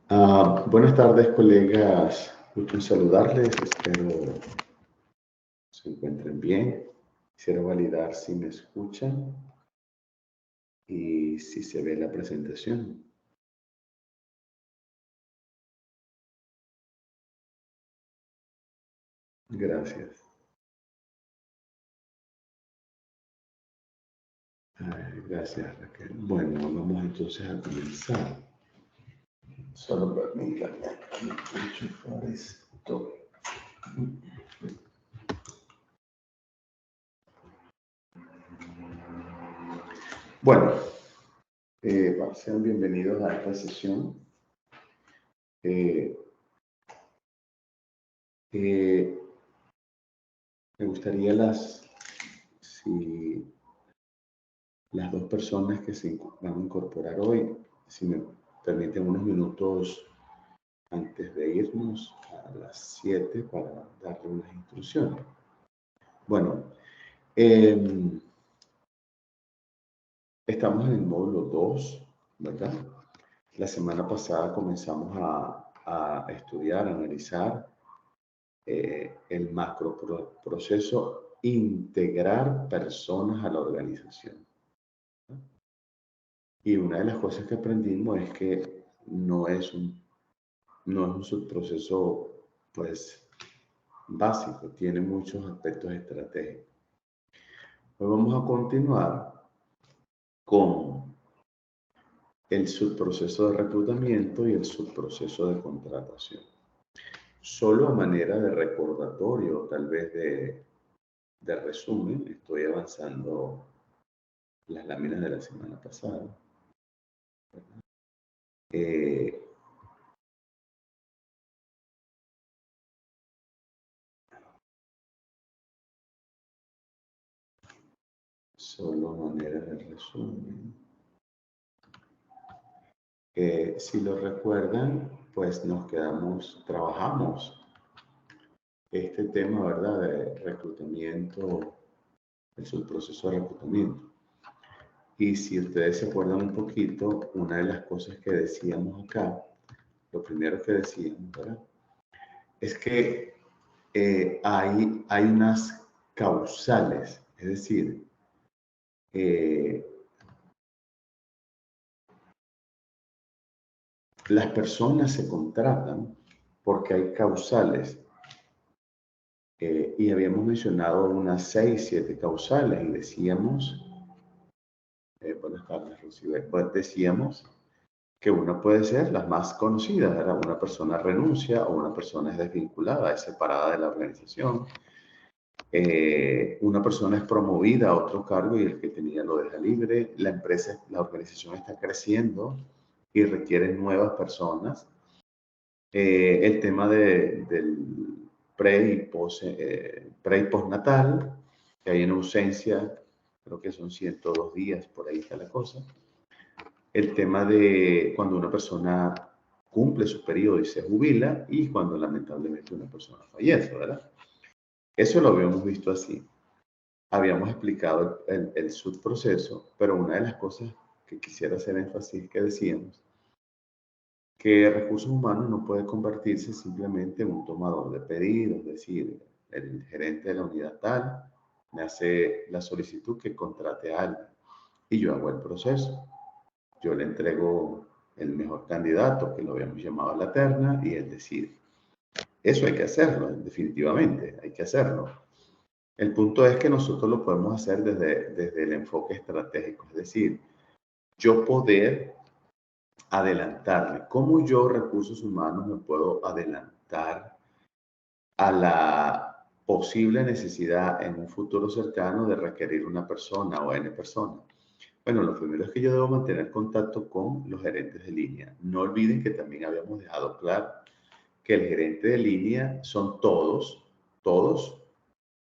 Buenas tardes, colegas. Gusto en saludarles. Espero se encuentren bien. Quisiera validar si me escuchan y si se ve la presentación. Gracias. Gracias, Raquel. Bueno, vamos entonces a comenzar. Solo permítanme aquí enchufar esto. Bueno, sean bienvenidos a esta sesión. Eh, eh, Me gustaría si las dos personas que se van a incorporar hoy, si me permiten unos minutos antes de irnos a las 7 para darle unas instrucciones. Bueno, eh, estamos en el módulo 2, ¿verdad? La semana pasada comenzamos a estudiar, a analizar el macro proceso integrar personas a la organización. Y una de las cosas que aprendimos es que no es un subproceso, pues, básico, tiene muchos aspectos estratégicos. Hoy vamos a continuar con el subproceso de reclutamiento y el subproceso de contratación. Solo a manera de recordatorio, tal vez de resumen, estoy avanzando las láminas de la semana pasada. Eh, Solo a manera de resumen. Si lo recuerdan, pues trabajamos este tema, ¿verdad? De reclutamiento, el subproceso de reclutamiento. Y si ustedes se acuerdan un poquito, una de las cosas que decíamos acá, lo primero que decíamos, ¿verdad? Es que hay unas causales, es decir, eh, las personas se contratan porque hay causales. Y habíamos mencionado unas 6, 7 causales y decíamos, buenas tardes, Rocío, pues decíamos que una puede ser las más conocidas, ¿verdad? Una persona renuncia o una persona es desvinculada, es separada de la organización. Una persona es promovida a otro cargo y el que tenía lo deja libre. La organización está creciendo y requiere nuevas personas. El tema del pre y postnatal, que hay en ausencia, creo que son 102 días, por ahí está la cosa. El tema de cuando una persona cumple su periodo y se jubila y cuando lamentablemente una persona fallece, ¿verdad? Eso lo habíamos visto así. Habíamos explicado el subproceso, pero una de las cosas que quisiera hacer énfasis es que decíamos que recursos humanos no puede convertirse simplemente en un tomador de pedidos, es decir, el gerente de la unidad tal me hace la solicitud que contrate a alguien y yo hago el proceso. Yo le entrego el mejor candidato, que lo habíamos llamado a la terna, y él decide. Eso hay que hacerlo, definitivamente, hay que hacerlo. El punto es que nosotros lo podemos hacer desde el enfoque estratégico, es decir, yo poder adelantarme. ¿Cómo yo, recursos humanos, me puedo adelantar a la posible necesidad en un futuro cercano de requerir una persona o N personas? Bueno, lo primero es que yo debo mantener contacto con los gerentes de línea. No olviden que también habíamos dejado claro que el gerente de línea son todos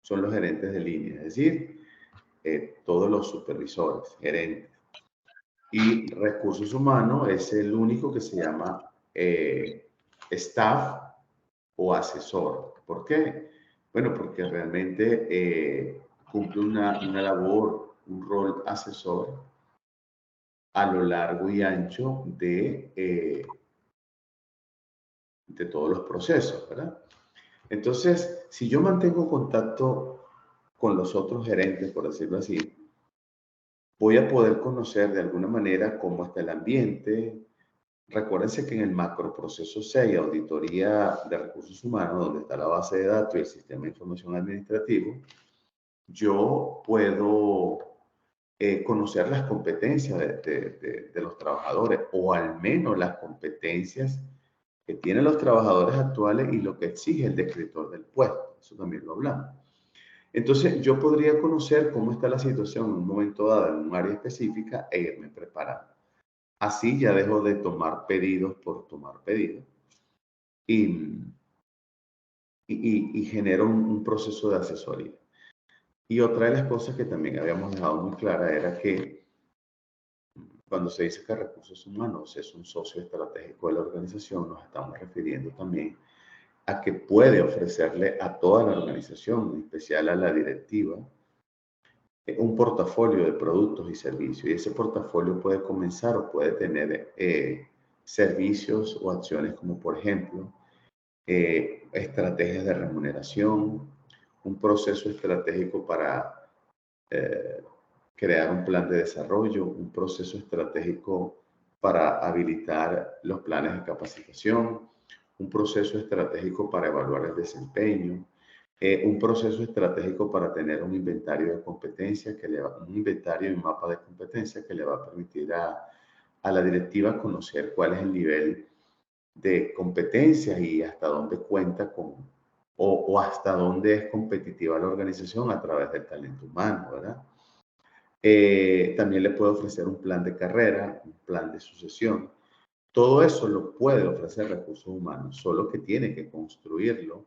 son los gerentes de línea, es decir, todos los supervisores, gerentes. Y recursos humanos es el único que se llama staff o asesor. ¿Por qué? Bueno, porque realmente cumple una labor, un rol asesor a lo largo y ancho de todos los procesos, ¿verdad? Entonces, si yo mantengo contacto con los otros gerentes, por decirlo así, voy a poder conocer de alguna manera cómo está el ambiente. Recuérdense que en el macroproceso 6, auditoría de recursos humanos, donde está la base de datos y el sistema de información administrativo, yo puedo conocer las competencias de los trabajadores, o al menos las competencias que tienen los trabajadores actuales y lo que exige el descriptor del puesto. Eso también lo hablamos. Entonces, yo podría conocer cómo está la situación en un momento dado, en un área específica, e irme preparando. Así ya dejo de tomar pedidos por tomar pedidos y, y genero un proceso de asesoría. Y otra de las cosas que también habíamos dejado muy clara era que cuando se dice que recursos humanos es un socio estratégico de la organización, nos estamos refiriendo también a que puede ofrecerle a toda la organización, en especial a la directiva, un portafolio de productos y servicios. Y ese portafolio puede comenzar o puede tener servicios o acciones como, por ejemplo, estrategias de remuneración, un proceso estratégico para crear un plan de desarrollo, un proceso estratégico para habilitar los planes de capacitación, un proceso estratégico para evaluar el desempeño, un proceso estratégico para tener un inventario de competencias, un inventario y un mapa de competencias que le va a permitir a la directiva conocer cuál es el nivel de competencias y hasta dónde cuenta con, o hasta dónde es competitiva la organización a través del talento humano, ¿verdad? También le puede ofrecer un plan de carrera, un plan de sucesión. Todo eso lo puede ofrecer recursos humanos, solo que tiene que construirlo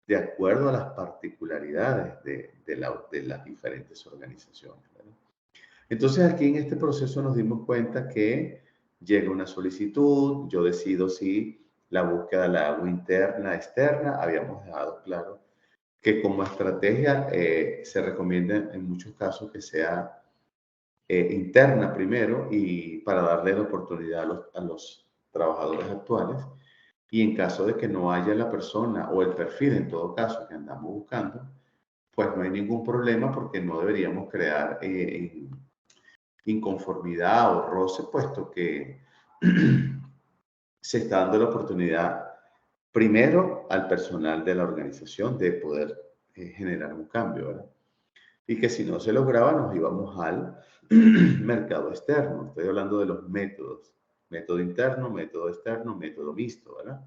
de acuerdo a las particularidades de las diferentes organizaciones, ¿verdad? Entonces aquí en este proceso nos dimos cuenta que llega una solicitud, yo decido si la búsqueda la hago interna, externa. Habíamos dejado claro que como estrategia se recomienda en muchos casos que sea interna primero, y para darle la oportunidad a los trabajadores actuales, y en caso de que no haya la persona o el perfil en todo caso que andamos buscando, pues no hay ningún problema porque no deberíamos crear inconformidad o roce, puesto que se está dando la oportunidad primero al personal de la organización de poder generar un cambio, ¿verdad? Y que si no se lograba nos íbamos al mercado externo. Estoy hablando de los métodos, método interno, método externo, método mixto, ¿verdad?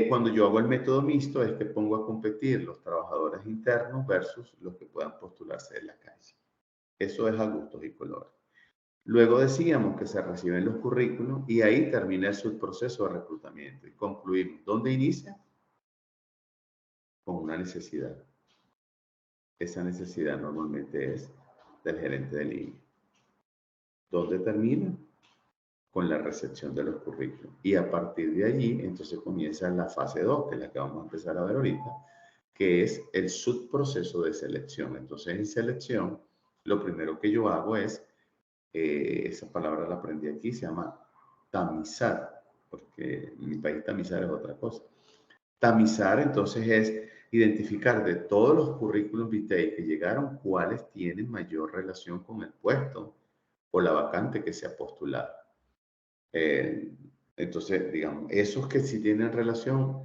Cuando yo hago el método mixto es que pongo a competir los trabajadores internos versus los que puedan postularse en la calle. Eso es a gustos y colores. Luego decíamos que se reciben los currículos y ahí termina el subproceso de reclutamiento y concluimos. ¿Dónde inicia? Con una necesidad. Esa necesidad normalmente es del gerente de línea. ¿Dónde termina? Con la recepción de los currículos. Y a partir de allí, entonces comienza la fase 2, que es la que vamos a empezar a ver ahorita, que es el subproceso de selección. Entonces, en selección, lo primero que yo hago es, esa palabra la aprendí aquí, se llama tamizar, porque en mi país tamizar es otra cosa. Tamizar, entonces, es identificar de todos los currículums vitae que llegaron, cuáles tienen mayor relación con el puesto o la vacante que se ha postulado. Entonces, digamos, esos que sí tienen relación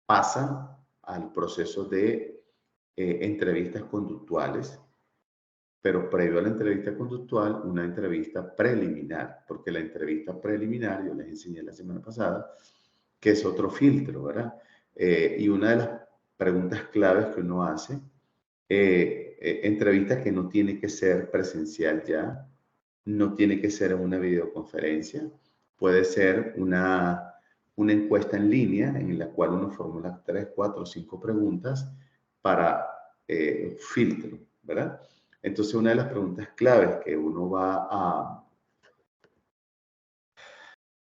pasan al proceso de entrevistas conductuales, pero previo a la entrevista conductual, una entrevista preliminar, porque la entrevista preliminar, yo les enseñé la semana pasada, que es otro filtro, ¿verdad? Y una de las preguntas claves que uno hace, entrevista que no tiene que ser presencial ya, no tiene que ser una videoconferencia, puede ser una encuesta en línea en la cual uno formula 3, 4, 5 preguntas para filtro, ¿verdad? Entonces, una de las preguntas claves que uno va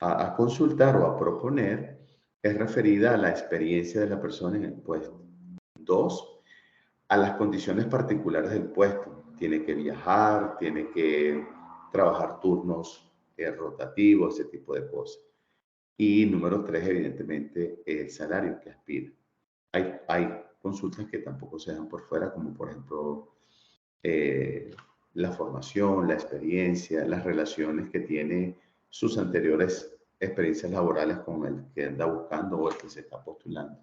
a consultar o a proponer es referida a la experiencia de la persona en el puesto. 2, a las condiciones particulares del puesto. Tiene que viajar, tiene que trabajar turnos rotativos, ese tipo de cosas. Y número 3, evidentemente, el salario que aspira. Hay consultas que tampoco se dan por fuera, como por ejemplo la formación, la experiencia, las relaciones que tiene sus anteriores experiencias laborales con el que anda buscando o el que se está postulando.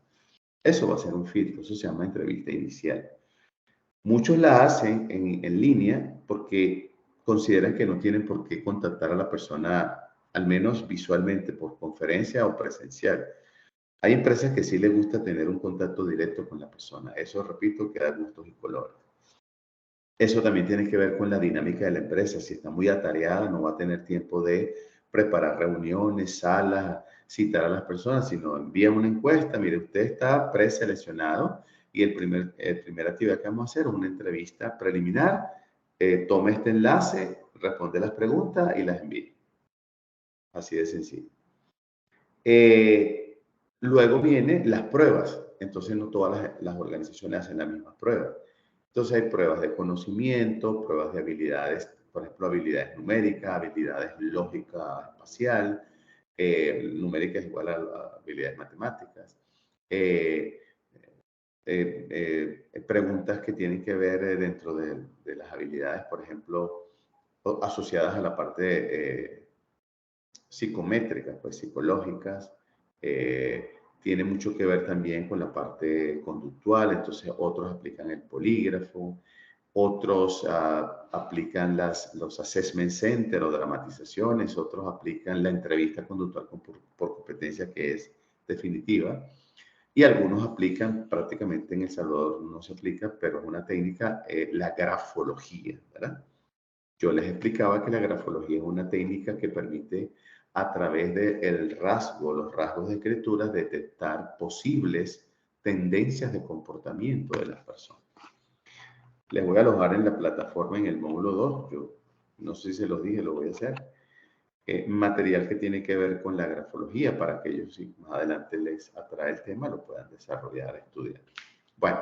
Eso va a ser un filtro, eso se llama entrevista inicial. Muchos la hacen en línea porque consideran que no tienen por qué contactar a la persona, al menos visualmente, por conferencia o presencial. Hay empresas que sí les gusta tener un contacto directo con la persona. Eso, repito, que da gustos y colores. Eso también tiene que ver con la dinámica de la empresa. Si está muy atareada, no va a tener tiempo de preparar reuniones, salas, citar a las personas, sino envía una encuesta. Mire, usted está preseleccionado y el primer actividad que vamos a hacer es una entrevista preliminar. Tome este enlace, responde las preguntas y las envíe. Así de sencillo. Luego vienen las pruebas. Entonces, no todas las organizaciones hacen las mismas pruebas. Entonces, hay pruebas de conocimiento, pruebas de habilidades, por ejemplo, habilidades numéricas, habilidades lógica espacial, numérica es igual a habilidades matemáticas. Preguntas que tienen que ver dentro de las habilidades, por ejemplo, asociadas a la parte psicométricas, pues psicológicas, tiene mucho que ver también con la parte conductual, entonces otros aplican el polígrafo, otros aplican los assessment center o dramatizaciones, otros aplican la entrevista conductual por competencia que es definitiva, y algunos aplican, prácticamente en El Salvador no se aplica, pero es una técnica, la grafología, ¿verdad? Yo les explicaba que la grafología es una técnica que permite a través del rasgo, los rasgos de escritura, detectar posibles tendencias de comportamiento de las personas. Les voy a alojar en la plataforma en el módulo 2, yo no sé si se los dije, lo voy a hacer, material que tiene que ver con la grafología para que ellos, si más adelante les atrae el tema, lo puedan desarrollar, estudiar. Bueno,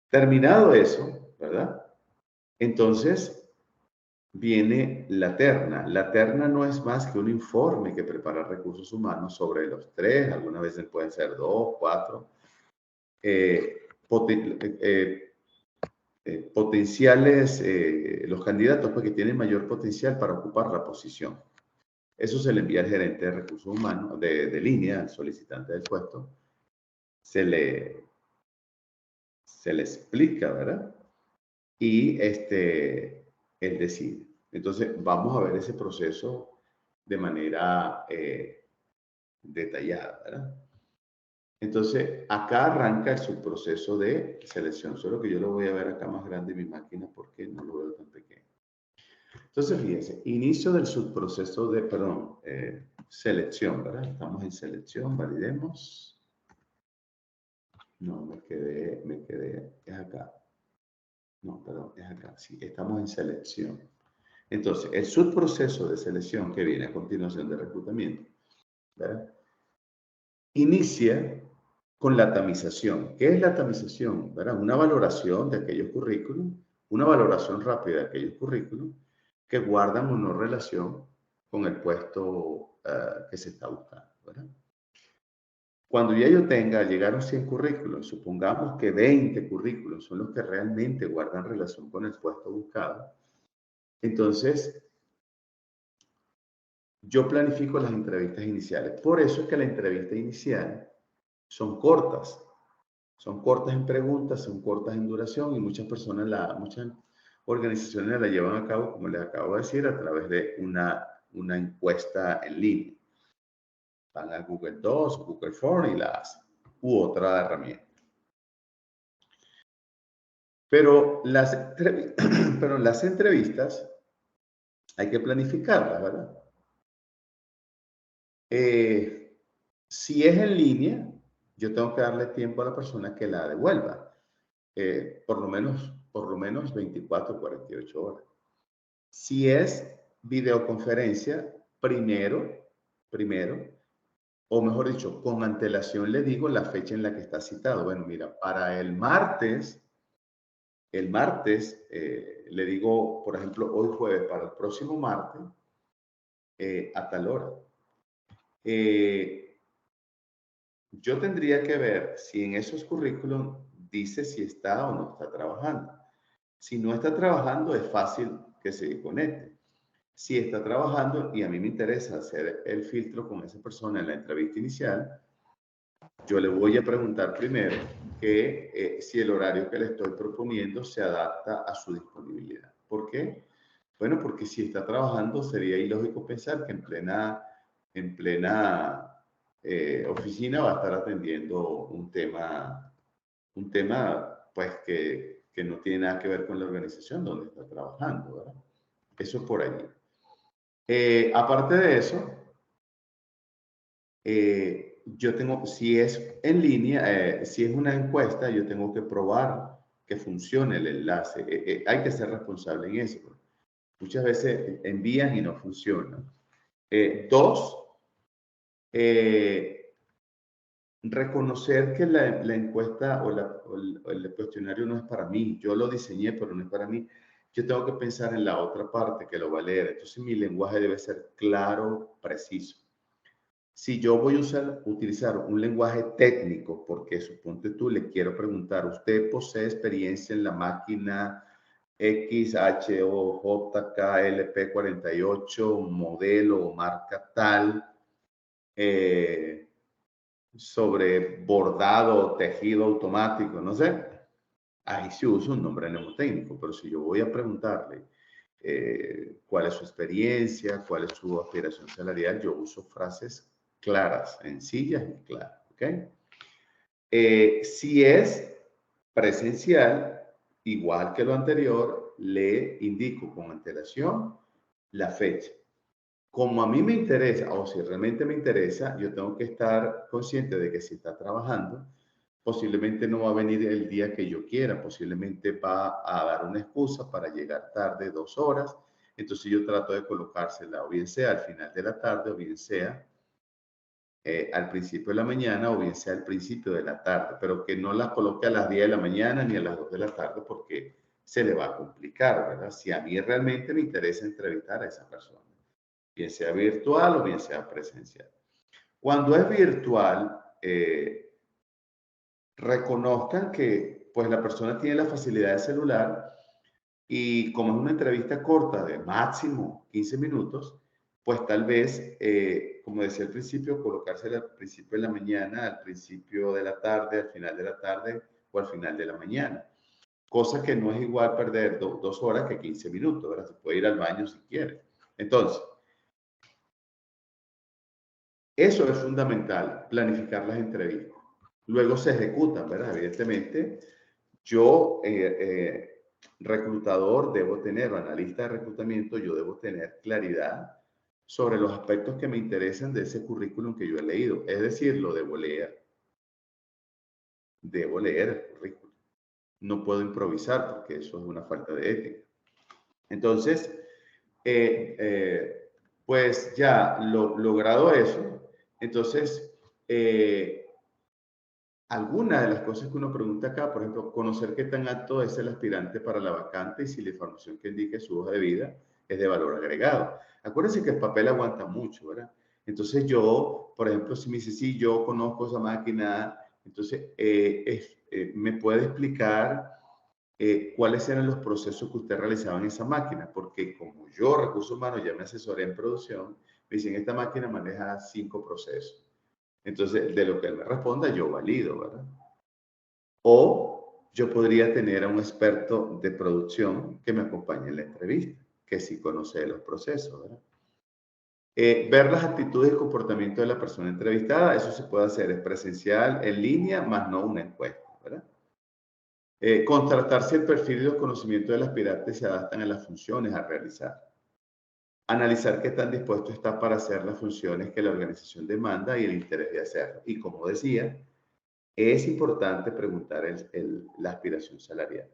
terminado eso, ¿verdad? Entonces, viene la terna. La terna no es más que un informe que prepara recursos humanos sobre los 3, algunas veces pueden ser 2, 4, potenciales, los candidatos pues, que tienen mayor potencial para ocupar la posición. Eso se le envía al gerente de recursos humanos, de línea, al solicitante del puesto. Se le explica, ¿verdad? Y él decide. Entonces, vamos a ver ese proceso de manera detallada, ¿verdad? Entonces, acá arranca el subproceso de selección, solo que yo lo voy a ver acá más grande en mi máquina porque no lo veo tan pequeño. Entonces, fíjense, inicio del subproceso de, perdón, selección, ¿verdad? Estamos en selección, validemos. No, me quedé, es acá. No, perdón, es acá, sí, estamos en selección. Entonces, el subproceso de selección que viene a continuación de reclutamiento, ¿verdad? Inicia con la tamización. ¿Qué es la tamización? ¿Verdad? Una valoración de aquellos currículum, una valoración rápida de aquellos currículum que guardan o no relación con el puesto que se está buscando, ¿verdad? Cuando ya yo tenga, llegaron 100 currículos, supongamos que 20 currículos son los que realmente guardan relación con el puesto buscado, entonces yo planifico las entrevistas iniciales. Por eso es que la entrevista inicial son cortas en preguntas, son cortas en duración y muchas organizaciones la llevan a cabo, como les acabo de decir, a través de una encuesta en línea. Van a Google Docs, Google Forms y la hacen, u otra herramienta. Pero las entrevistas hay que planificarlas, ¿verdad? Si es en línea, yo tengo que darle tiempo a la persona que la devuelva, por lo menos 24 o 48 horas. Si es videoconferencia, primero, o mejor dicho, con antelación le digo la fecha en la que está citado. Bueno, mira, para el martes, le digo, por ejemplo, hoy jueves, para el próximo martes, a tal hora. Yo tendría que ver si en esos currículum dice si está o no está trabajando. Si no está trabajando, es fácil que se conecte. Si está trabajando y a mí me interesa hacer el filtro con esa persona en la entrevista inicial, yo le voy a preguntar primero que si el horario que le estoy proponiendo se adapta a su disponibilidad. ¿Por qué? Bueno, porque si está trabajando sería ilógico pensar que en plena oficina va a estar atendiendo un tema pues que no tiene nada que ver con la organización donde está trabajando, ¿verdad? Eso por allí. Aparte de eso, yo tengo, si es en línea, si es una encuesta, yo tengo que probar que funcione el enlace. Hay que ser responsable en eso. Muchas veces envían y no funciona. Dos, eh, reconocer que la encuesta o el cuestionario no es para mí. Yo lo diseñé, pero no es para mí. Yo tengo que pensar en la otra parte que lo va a leer. Entonces mi lenguaje debe ser claro, preciso. Si yo voy a utilizar un lenguaje técnico, porque suponte tú le quiero preguntar, ¿usted posee experiencia en la máquina XHOJKLP48, modelo o marca tal, sobre bordado o tejido automático, no sé? Ahí sí uso un nombre mnemotécnico, pero si yo voy a preguntarle cuál es su experiencia, cuál es su aspiración salarial, yo uso frases claras, sencillas y claras, ¿ok? Si es presencial, igual que lo anterior, le indico con antelación la fecha. Como a mí me interesa, o si realmente me interesa, yo tengo que estar consciente de que si está trabajando, posiblemente no va a venir el día que yo quiera, posiblemente va a dar una excusa para llegar tarde 2 horas. Entonces yo trato de colocársela o bien sea al final de la tarde o bien sea al principio de la mañana o bien sea al principio de la tarde, pero que no las coloque a las 10 de la mañana ni a las 2 de la tarde porque se le va a complicar, ¿verdad? Si a mí realmente me interesa entrevistar a esa persona, bien sea virtual o bien sea presencial. Cuando es virtual, reconozcan que pues la persona tiene la facilidad de celular y como es una entrevista corta de máximo 15 minutos, pues tal vez, como decía al principio, colocársela al principio de la mañana, al principio de la tarde, al final de la tarde o al final de la mañana. Cosa que no es igual perder 2 horas que 15 minutos, ¿verdad? Se puede ir al baño si quiere. Entonces, eso es fundamental, planificar las entrevistas. Luego se ejecutan, ¿verdad? Evidentemente, yo, reclutador, debo tener, o analista de reclutamiento, yo debo tener claridad sobre los aspectos que me interesan de ese currículum que yo he leído. Es decir, lo debo leer. Debo leer el currículum. No puedo improvisar porque eso es una falta de ética. Entonces, eh, eh, pues ya logrado eso, entonces, algunas de las cosas que uno pregunta acá, por ejemplo, conocer qué tan alto es el aspirante para la vacante y si la información que indique su hoja de vida es de valor agregado. Acuérdense que el papel aguanta mucho, ¿verdad? Entonces yo, por ejemplo, si me dice, sí, yo conozco esa máquina, entonces me puede explicar cuáles eran los procesos que usted realizaba en esa máquina, porque como yo, recursos humanos, ya me asesoré en producción, me dicen, esta máquina maneja 5 procesos. Entonces, de lo que él me responda, yo valido, ¿verdad? O yo podría tener a un experto de producción que me acompañe en la entrevista, que sí conoce los procesos, ¿verdad? Ver las actitudes y comportamiento de la persona entrevistada, eso se puede hacer, es presencial, en línea, más no una encuesta, ¿verdad? Contrastar si el perfil y los conocimientos del aspirante se adaptan a las funciones a realizar. Analizar qué tan dispuesto está para hacer las funciones que la organización demanda y el interés de hacerlo. Y como decía, es importante preguntar la aspiración salarial.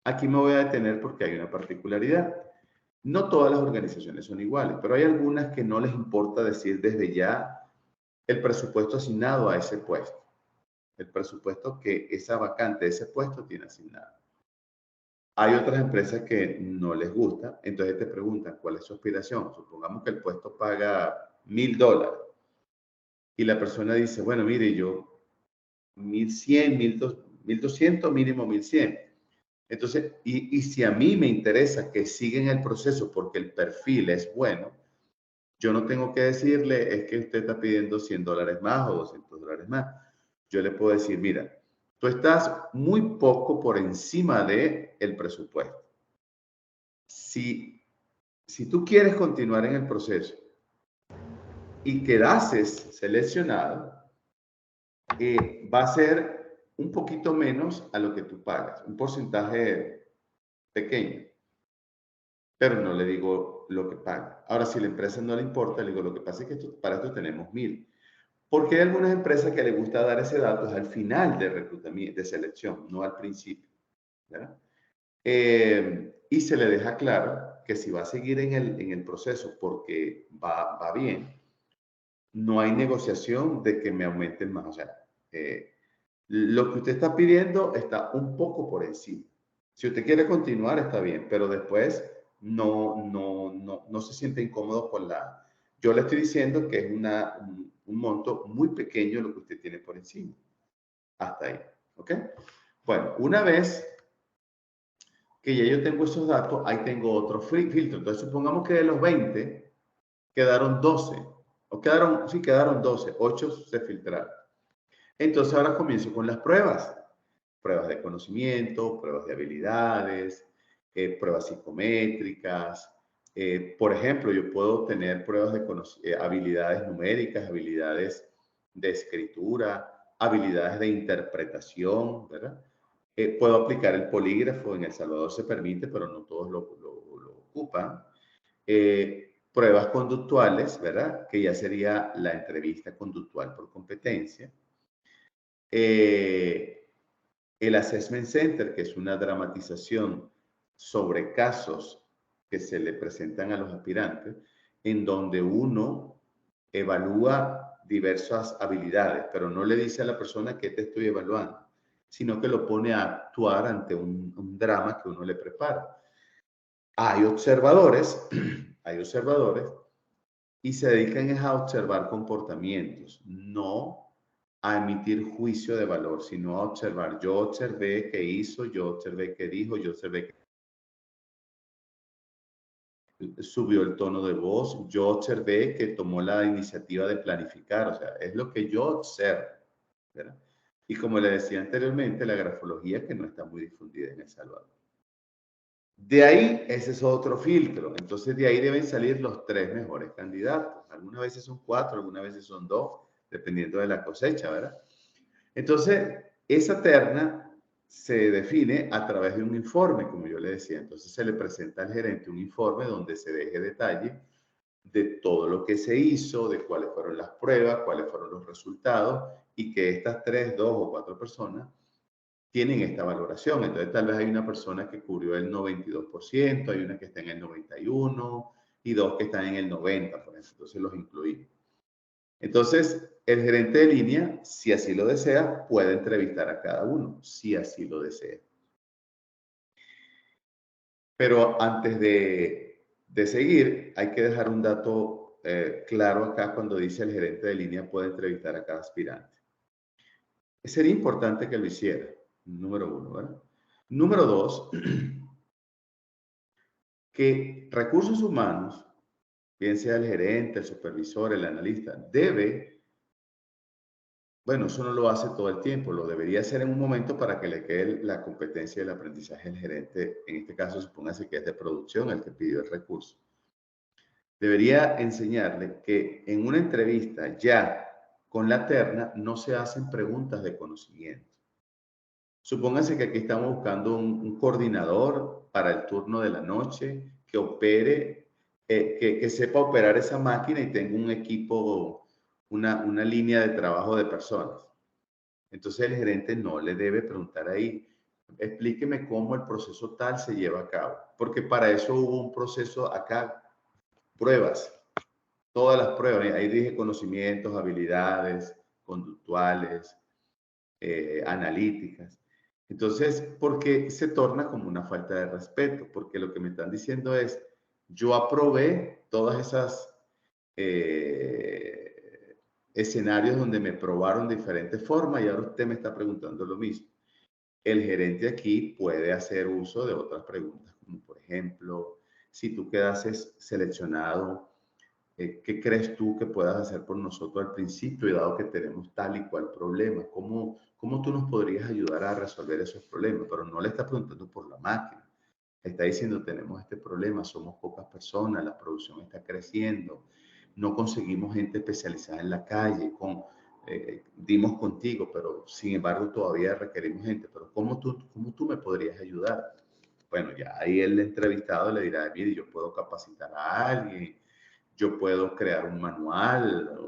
Aquí me voy a detener porque hay una particularidad. No todas las organizaciones son iguales, pero hay algunas que no les importa decir desde ya el presupuesto asignado a ese puesto, el presupuesto que esa vacante de ese puesto tiene asignado. Hay otras empresas que no les gusta, entonces te preguntan cuál es su aspiración. Supongamos que el puesto paga $1,000. y la persona dice, bueno, mire, yo 1100, 1200, mínimo 1100. Entonces, y si a mí me interesa que sigan el proceso porque el perfil es bueno, yo no tengo que decirle, es que usted está pidiendo $100 más o $200 más. Yo le puedo decir, mira, tú estás muy poco por encima del presupuesto. Si tú quieres continuar en el proceso y quedases seleccionado, va a ser un poquito menos a lo que tú pagas, un porcentaje pequeño, pero no le digo lo que paga. Ahora, si a la empresa no le importa, le digo, lo que pasa es que para esto tenemos 1000. Porque hay algunas empresas que les gusta dar ese dato al final de reclutamiento, de selección, no al principio, ¿verdad? Y se le deja claro que si va a seguir en el proceso porque va bien, no hay negociación de que me aumenten más. O sea, lo que usted está pidiendo está un poco por encima. Si usted quiere continuar, está bien, pero después no se siente incómodo con la... Yo le estoy diciendo que es un monto muy pequeño lo que usted tiene por encima. Hasta ahí, ¿ok? Bueno, una vez que ya yo tengo esos datos, ahí tengo otro filtro. Entonces, supongamos que de los 20 quedaron 12, o quedaron 12, 8 se filtraron. Entonces, ahora comienzo con las pruebas. Pruebas de conocimiento, pruebas de habilidades, pruebas psicométricas. Por ejemplo, yo puedo tener pruebas de habilidades numéricas, habilidades de escritura, habilidades de interpretación, ¿verdad? Puedo aplicar el polígrafo, en El Salvador se permite, pero no todos lo ocupan. Pruebas conductuales, ¿verdad? Que ya sería la entrevista conductual por competencia. El Assessment Center, que es una dramatización sobre casos que se le presentan a los aspirantes, en donde uno evalúa diversas habilidades, pero no le dice a la persona que te estoy evaluando, sino que lo pone a actuar ante un drama que uno le prepara. Hay observadores, hay observadores, y se dedican a observar comportamientos, no a emitir juicio de valor, sino a observar. Yo observé qué hizo, yo observé qué dijo, yo observé que subió el tono de voz, yo observé que tomó la iniciativa de planificar, o sea, es lo que yo observo, ¿verdad? Y como le decía anteriormente, la grafología que no está muy difundida en El Salvador. De ahí, ese es otro filtro. Entonces, de ahí deben salir los 3 mejores candidatos. Algunas veces son 4, algunas veces son 2, dependiendo de la cosecha, ¿verdad? Entonces, esa terna se define a través de un informe, como yo le decía. Entonces, se le presenta al gerente un informe donde se deje detalle de todo lo que se hizo, de cuáles fueron las pruebas, cuáles fueron los resultados, y que estas 3, 2 o 4 personas tienen esta valoración. Entonces, tal vez hay una persona que cubrió el 92%, hay una que está en el 91% y 2 que están en el 90%, por ejemplo. Entonces, los incluí. Entonces, el gerente de línea, si así lo desea, puede entrevistar a cada uno, si así lo desea. Pero antes de seguir, hay que dejar un dato claro acá cuando dice el gerente de línea puede entrevistar a cada aspirante. Sería importante que lo hiciera, número 1, ¿verdad? Número 2, que recursos humanos, bien sea el gerente, el supervisor, el analista, bueno, eso no lo hace todo el tiempo, lo debería hacer en un momento para que le quede la competencia del aprendizaje al gerente, en este caso supóngase que es de producción el que pidió el recurso. Debería enseñarle que en una entrevista ya con la terna no se hacen preguntas de conocimiento. Supóngase que aquí estamos buscando un coordinador para el turno de la noche que opere, que sepa operar esa máquina y tenga un equipo, una línea de trabajo de personas. Entonces el gerente no le debe preguntar ahí, explíqueme cómo el proceso tal se lleva a cabo, porque para eso hubo un proceso acá, pruebas, todas las pruebas, ahí dije conocimientos, habilidades, conductuales, analíticas. Entonces, ¿por qué se torna como una falta de respeto? Porque lo que me están diciendo es, yo aprobé todas esas escenarios donde me probaron de diferentes formas y ahora usted me está preguntando lo mismo. El gerente aquí puede hacer uso de otras preguntas, como por ejemplo, si tú quedases seleccionado, ¿qué crees tú que puedas hacer por nosotros al principio y dado que tenemos tal y cual problema? ¿Cómo tú nos podrías ayudar a resolver esos problemas? Pero no le está preguntando por la máquina. Está diciendo, tenemos este problema, somos pocas personas, la producción está creciendo, no conseguimos gente especializada en la calle, dimos contigo, pero sin embargo todavía requerimos gente, pero ¿cómo tú me podrías ayudar? Bueno, ya ahí el entrevistado le dirá, mire, yo puedo capacitar a alguien, yo puedo crear un manual,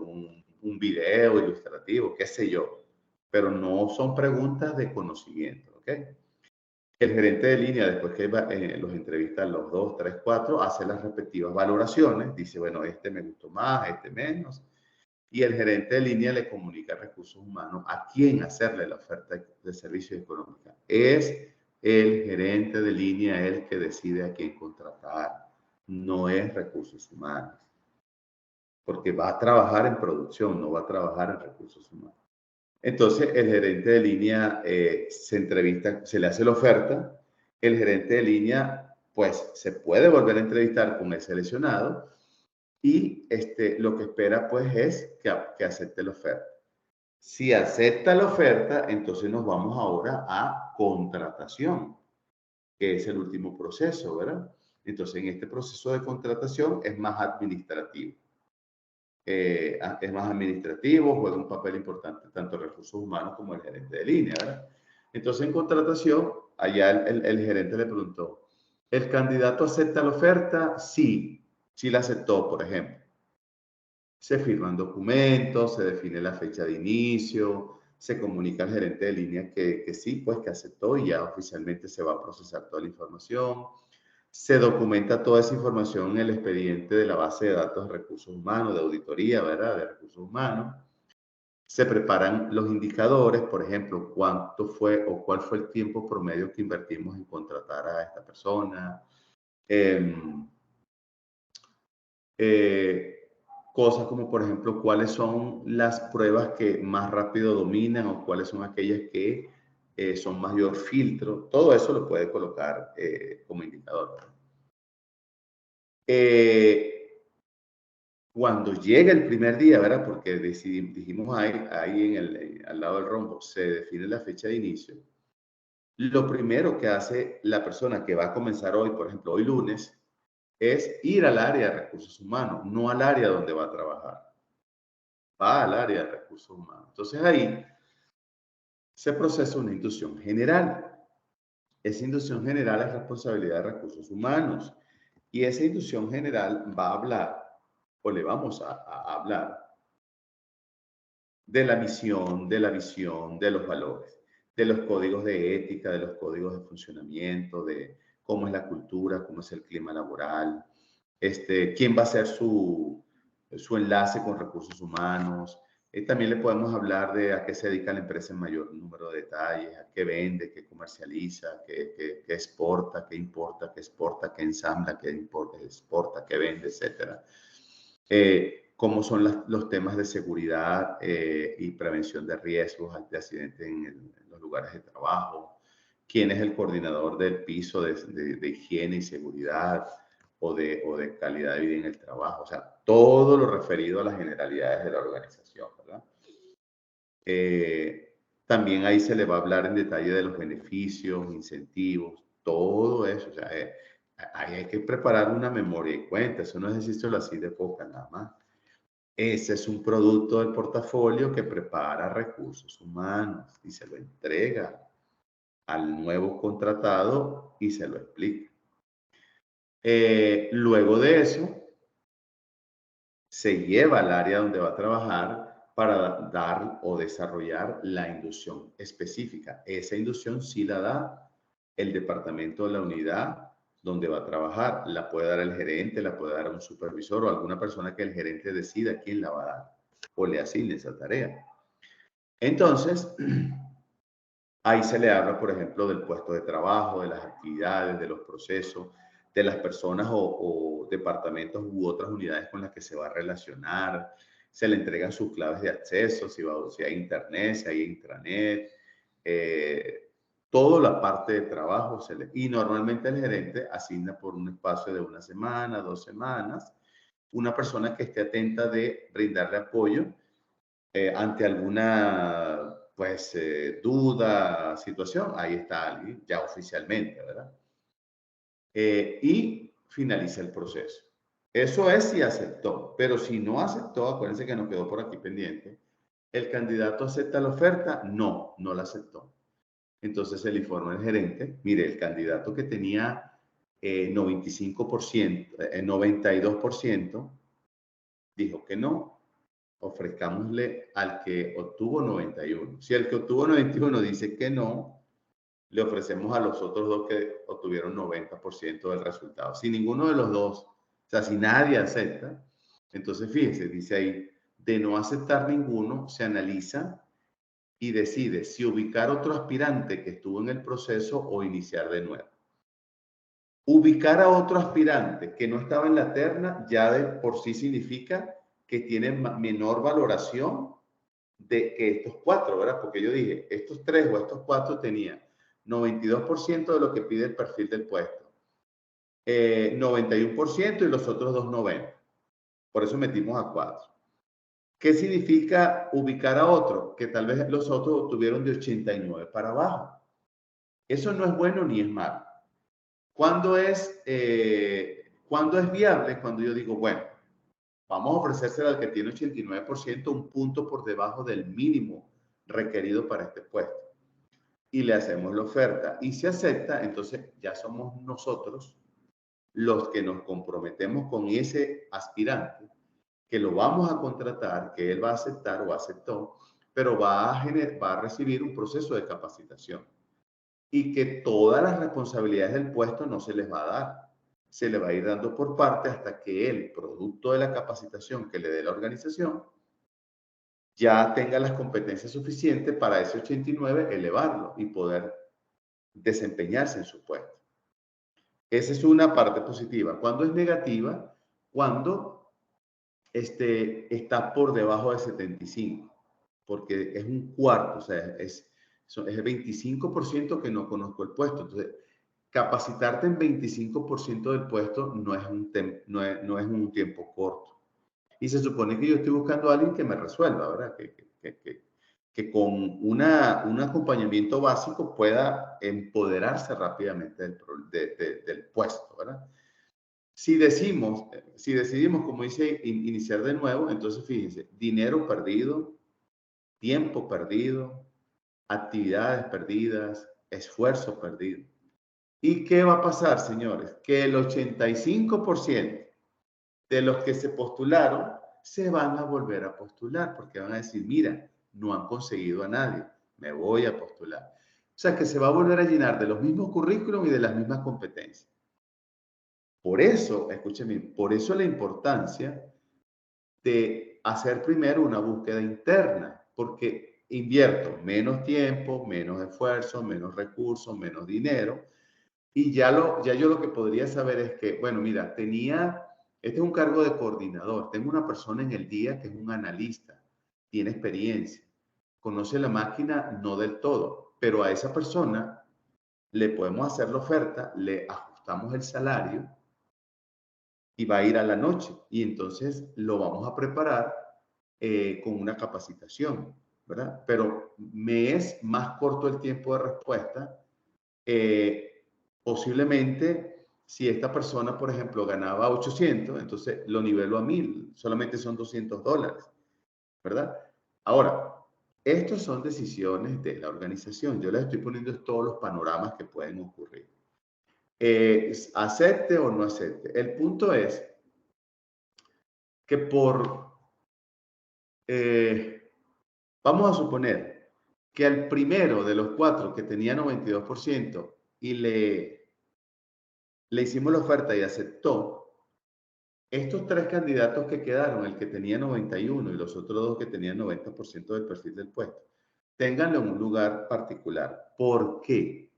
un video ilustrativo, qué sé yo, pero no son preguntas de conocimiento, ¿ok? El gerente de línea, después que los entrevista los 2, 3, 4, hace las respectivas valoraciones, dice, bueno, este me gustó más, este menos, y el gerente de línea le comunica a recursos humanos a quién hacerle la oferta de servicios económicos. Es el gerente de línea el que decide a quién contratar, no es recursos humanos, porque va a trabajar en producción, no va a trabajar en recursos humanos. Entonces, el gerente de línea se entrevista, se le hace la oferta, el gerente de línea, pues, se puede volver a entrevistar con el seleccionado y lo que espera, pues, es que acepte la oferta. Si acepta la oferta, entonces nos vamos ahora a contratación, que es el último proceso, ¿verdad? Entonces, en este proceso de contratación es más administrativo. Es más administrativo, juega un papel importante tanto recursos humanos como el gerente de línea, ¿verdad? Entonces, en contratación, allá el gerente le preguntó, ¿el candidato acepta la oferta? Sí, sí la aceptó, por ejemplo. Se firman documentos, se define la fecha de inicio, se comunica al gerente de línea que sí, pues que aceptó y ya oficialmente se va a procesar toda la información. Se documenta toda esa información en el expediente de la base de datos de recursos humanos, de auditoría, ¿verdad? De recursos humanos. Se preparan los indicadores, por ejemplo, cuánto fue o cuál fue el tiempo promedio que invertimos en contratar a esta persona. Eh, eh, Cosas como, por ejemplo, cuáles son las pruebas que más rápido dominan o cuáles son aquellas que son mayor filtro. Todo eso lo puede colocar como indicador. Cuando llega el primer día, ¿verdad? Porque dijimos ahí al lado del rombo, se define la fecha de inicio. Lo primero que hace la persona que va a comenzar hoy, por ejemplo, hoy lunes, es ir al área de recursos humanos, no al área donde va a trabajar. Va al área de recursos humanos. Entonces ahí se procesa una inducción general. Esa inducción general es responsabilidad de recursos humanos. Y esa inducción general va a hablar, o le vamos a hablar, de la misión, de la visión, de los valores, de los códigos de ética, de los códigos de funcionamiento, de cómo es la cultura, cómo es el clima laboral, quién va a ser su enlace con recursos humanos. También le podemos hablar de a qué se dedica la empresa en mayor número de detalles, a qué vende, qué comercializa, qué exporta, qué importa, qué exporta, qué ensambla, qué importa, qué exporta, qué vende, etcétera. Cómo son los temas de seguridad y prevención de riesgos de accidentes en los lugares de trabajo, quién es el coordinador del piso de higiene y seguridad o de calidad de vida en el trabajo, o sea, todo lo referido a las generalidades de la organización, ¿verdad? También ahí se le va a hablar en detalle de los beneficios, incentivos, todo eso, o sea, ahí hay que preparar una memoria y cuenta, eso no es decírselo así de poca nada más. Ese es un producto del portafolio que prepara recursos humanos y se lo entrega al nuevo contratado y se lo explica. Luego de eso, se lleva al área donde va a trabajar para dar o desarrollar la inducción específica. Esa inducción sí la da el departamento de la unidad donde va a trabajar. La puede dar el gerente, la puede dar un supervisor o alguna persona que el gerente decida quién la va a dar o le asigne esa tarea. Entonces, ahí se le habla, por ejemplo, del puesto de trabajo, de las actividades, de los procesos, de las personas o departamentos u otras unidades con las que se va a relacionar, se le entregan sus claves de acceso, si hay internet, si hay intranet, toda la parte de trabajo. Y normalmente el gerente asigna por un espacio de 1 semana, 2 semanas, una persona que esté atenta de brindarle apoyo ante alguna pues duda, situación. Ahí está alguien ya oficialmente, ¿verdad? Y finaliza el proceso. Eso es si aceptó, pero si no aceptó, acuérdense que nos quedó por aquí pendiente, ¿el candidato acepta la oferta? No, no la aceptó. Entonces se le informa al gerente, mire, el candidato que tenía 95%, 92%, dijo que no, ofrezcámosle al que obtuvo 91. Si el que obtuvo 91 dice que no, le ofrecemos a los otros dos que obtuvieron 90% del resultado. Si ninguno de los dos, o sea, si nadie acepta, entonces fíjense, dice ahí, de no aceptar ninguno, se analiza y decide si ubicar otro aspirante que estuvo en el proceso o iniciar de nuevo. Ubicar a otro aspirante que no estaba en la terna ya de por sí significa que tiene menor valoración de que estos 4, ¿verdad? Porque yo dije, estos 3 o estos 4 tenían 92% de lo que pide el perfil del puesto, 91% y los otros 2, 90%. Por eso metimos a 4. ¿Qué significa ubicar a otro? Que tal vez los otros obtuvieron de 89 para abajo. Eso no es bueno ni es malo. ¿Cuándo es viable? Cuando yo digo, bueno, vamos a ofrecérselo al que tiene 89%, un punto por debajo del mínimo requerido para este puesto. Y le hacemos la oferta. Y si acepta, entonces ya somos nosotros los que nos comprometemos con ese aspirante, que lo vamos a contratar, que él va a aceptar o aceptó, pero va a recibir un proceso de capacitación. Y que todas las responsabilidades del puesto no se les va a dar. Se le va a ir dando por parte hasta que él, producto de la capacitación que le dé la organización, ya tenga las competencias suficientes para ese 89 elevarlo y poder desempeñarse en su puesto. Esa es una parte positiva. Cuando es negativa, cuando está por debajo de 75, porque es un cuarto, o sea, es el 25% que no conozco el puesto. Entonces, capacitarte en 25% del puesto no es un tiempo corto. Y se supone que yo estoy buscando a alguien que me resuelva, ¿verdad? Que con un acompañamiento básico pueda empoderarse rápidamente del puesto, ¿verdad? Si decidimos, como dice, iniciar de nuevo, entonces fíjense, dinero perdido, tiempo perdido, actividades perdidas, esfuerzo perdido. ¿Y qué va a pasar, señores? Que el 85% de los que se postularon se van a volver a postular porque van a decir, mira, no han conseguido a nadie, me voy a postular. O sea, que se va a volver a llenar de los mismos currículum y de las mismas competencias. Por eso, escúcheme, por eso la importancia de hacer primero una búsqueda interna, porque invierto menos tiempo, menos esfuerzo, menos recursos, menos dinero, y ya yo lo que podría saber es que, bueno, mira, este es un cargo de coordinador, tengo una persona en el día que es un analista, tiene experiencia, conoce la máquina, no del todo, pero a esa persona le podemos hacer la oferta, le ajustamos el salario y va a ir a la noche. Y entonces lo vamos a preparar con una capacitación, ¿verdad? Pero me es más corto el tiempo de respuesta. Posiblemente, si esta persona, por ejemplo, ganaba 800, entonces lo nivelo a 1000, solamente son $200, ¿verdad? Ahora, estos son decisiones de la organización. Yo les estoy poniendo todos los panoramas que pueden ocurrir. Acepte o no acepte. El punto es que vamos a suponer que al primero de los 4 que tenía 92% y le hicimos la oferta y aceptó, estos 3 candidatos que quedaron, el que tenía 91 y los otros 2 que tenían 90% del perfil del puesto, ténganlo en un lugar particular. ¿Por qué?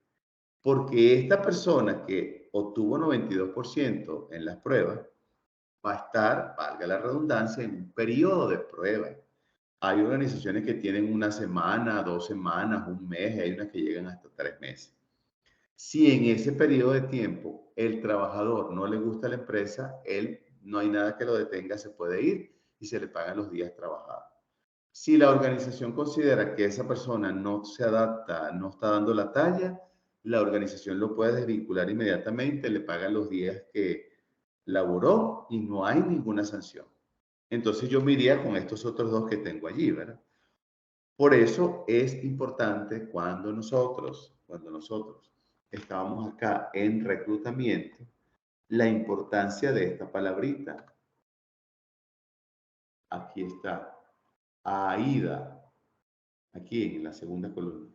Porque esta persona que obtuvo 92% en las pruebas va a estar, valga la redundancia, en un periodo de prueba. Hay organizaciones que tienen una semana, 2 semanas, un mes, hay unas que llegan hasta 3 meses. Si en ese periodo de tiempo el trabajador no le gusta a la empresa, él no hay nada que lo detenga, se puede ir y se le pagan los días trabajados. Si la organización considera que esa persona no se adapta, no está dando la talla, la organización lo puede desvincular inmediatamente, le pagan los días que laboró y no hay ninguna sanción. Entonces yo me iría con estos otros dos que tengo allí, ¿verdad? Por eso es importante cuando nosotros estábamos acá en reclutamiento, la importancia de esta palabrita. Aquí está, AIDA, aquí en la segunda columna.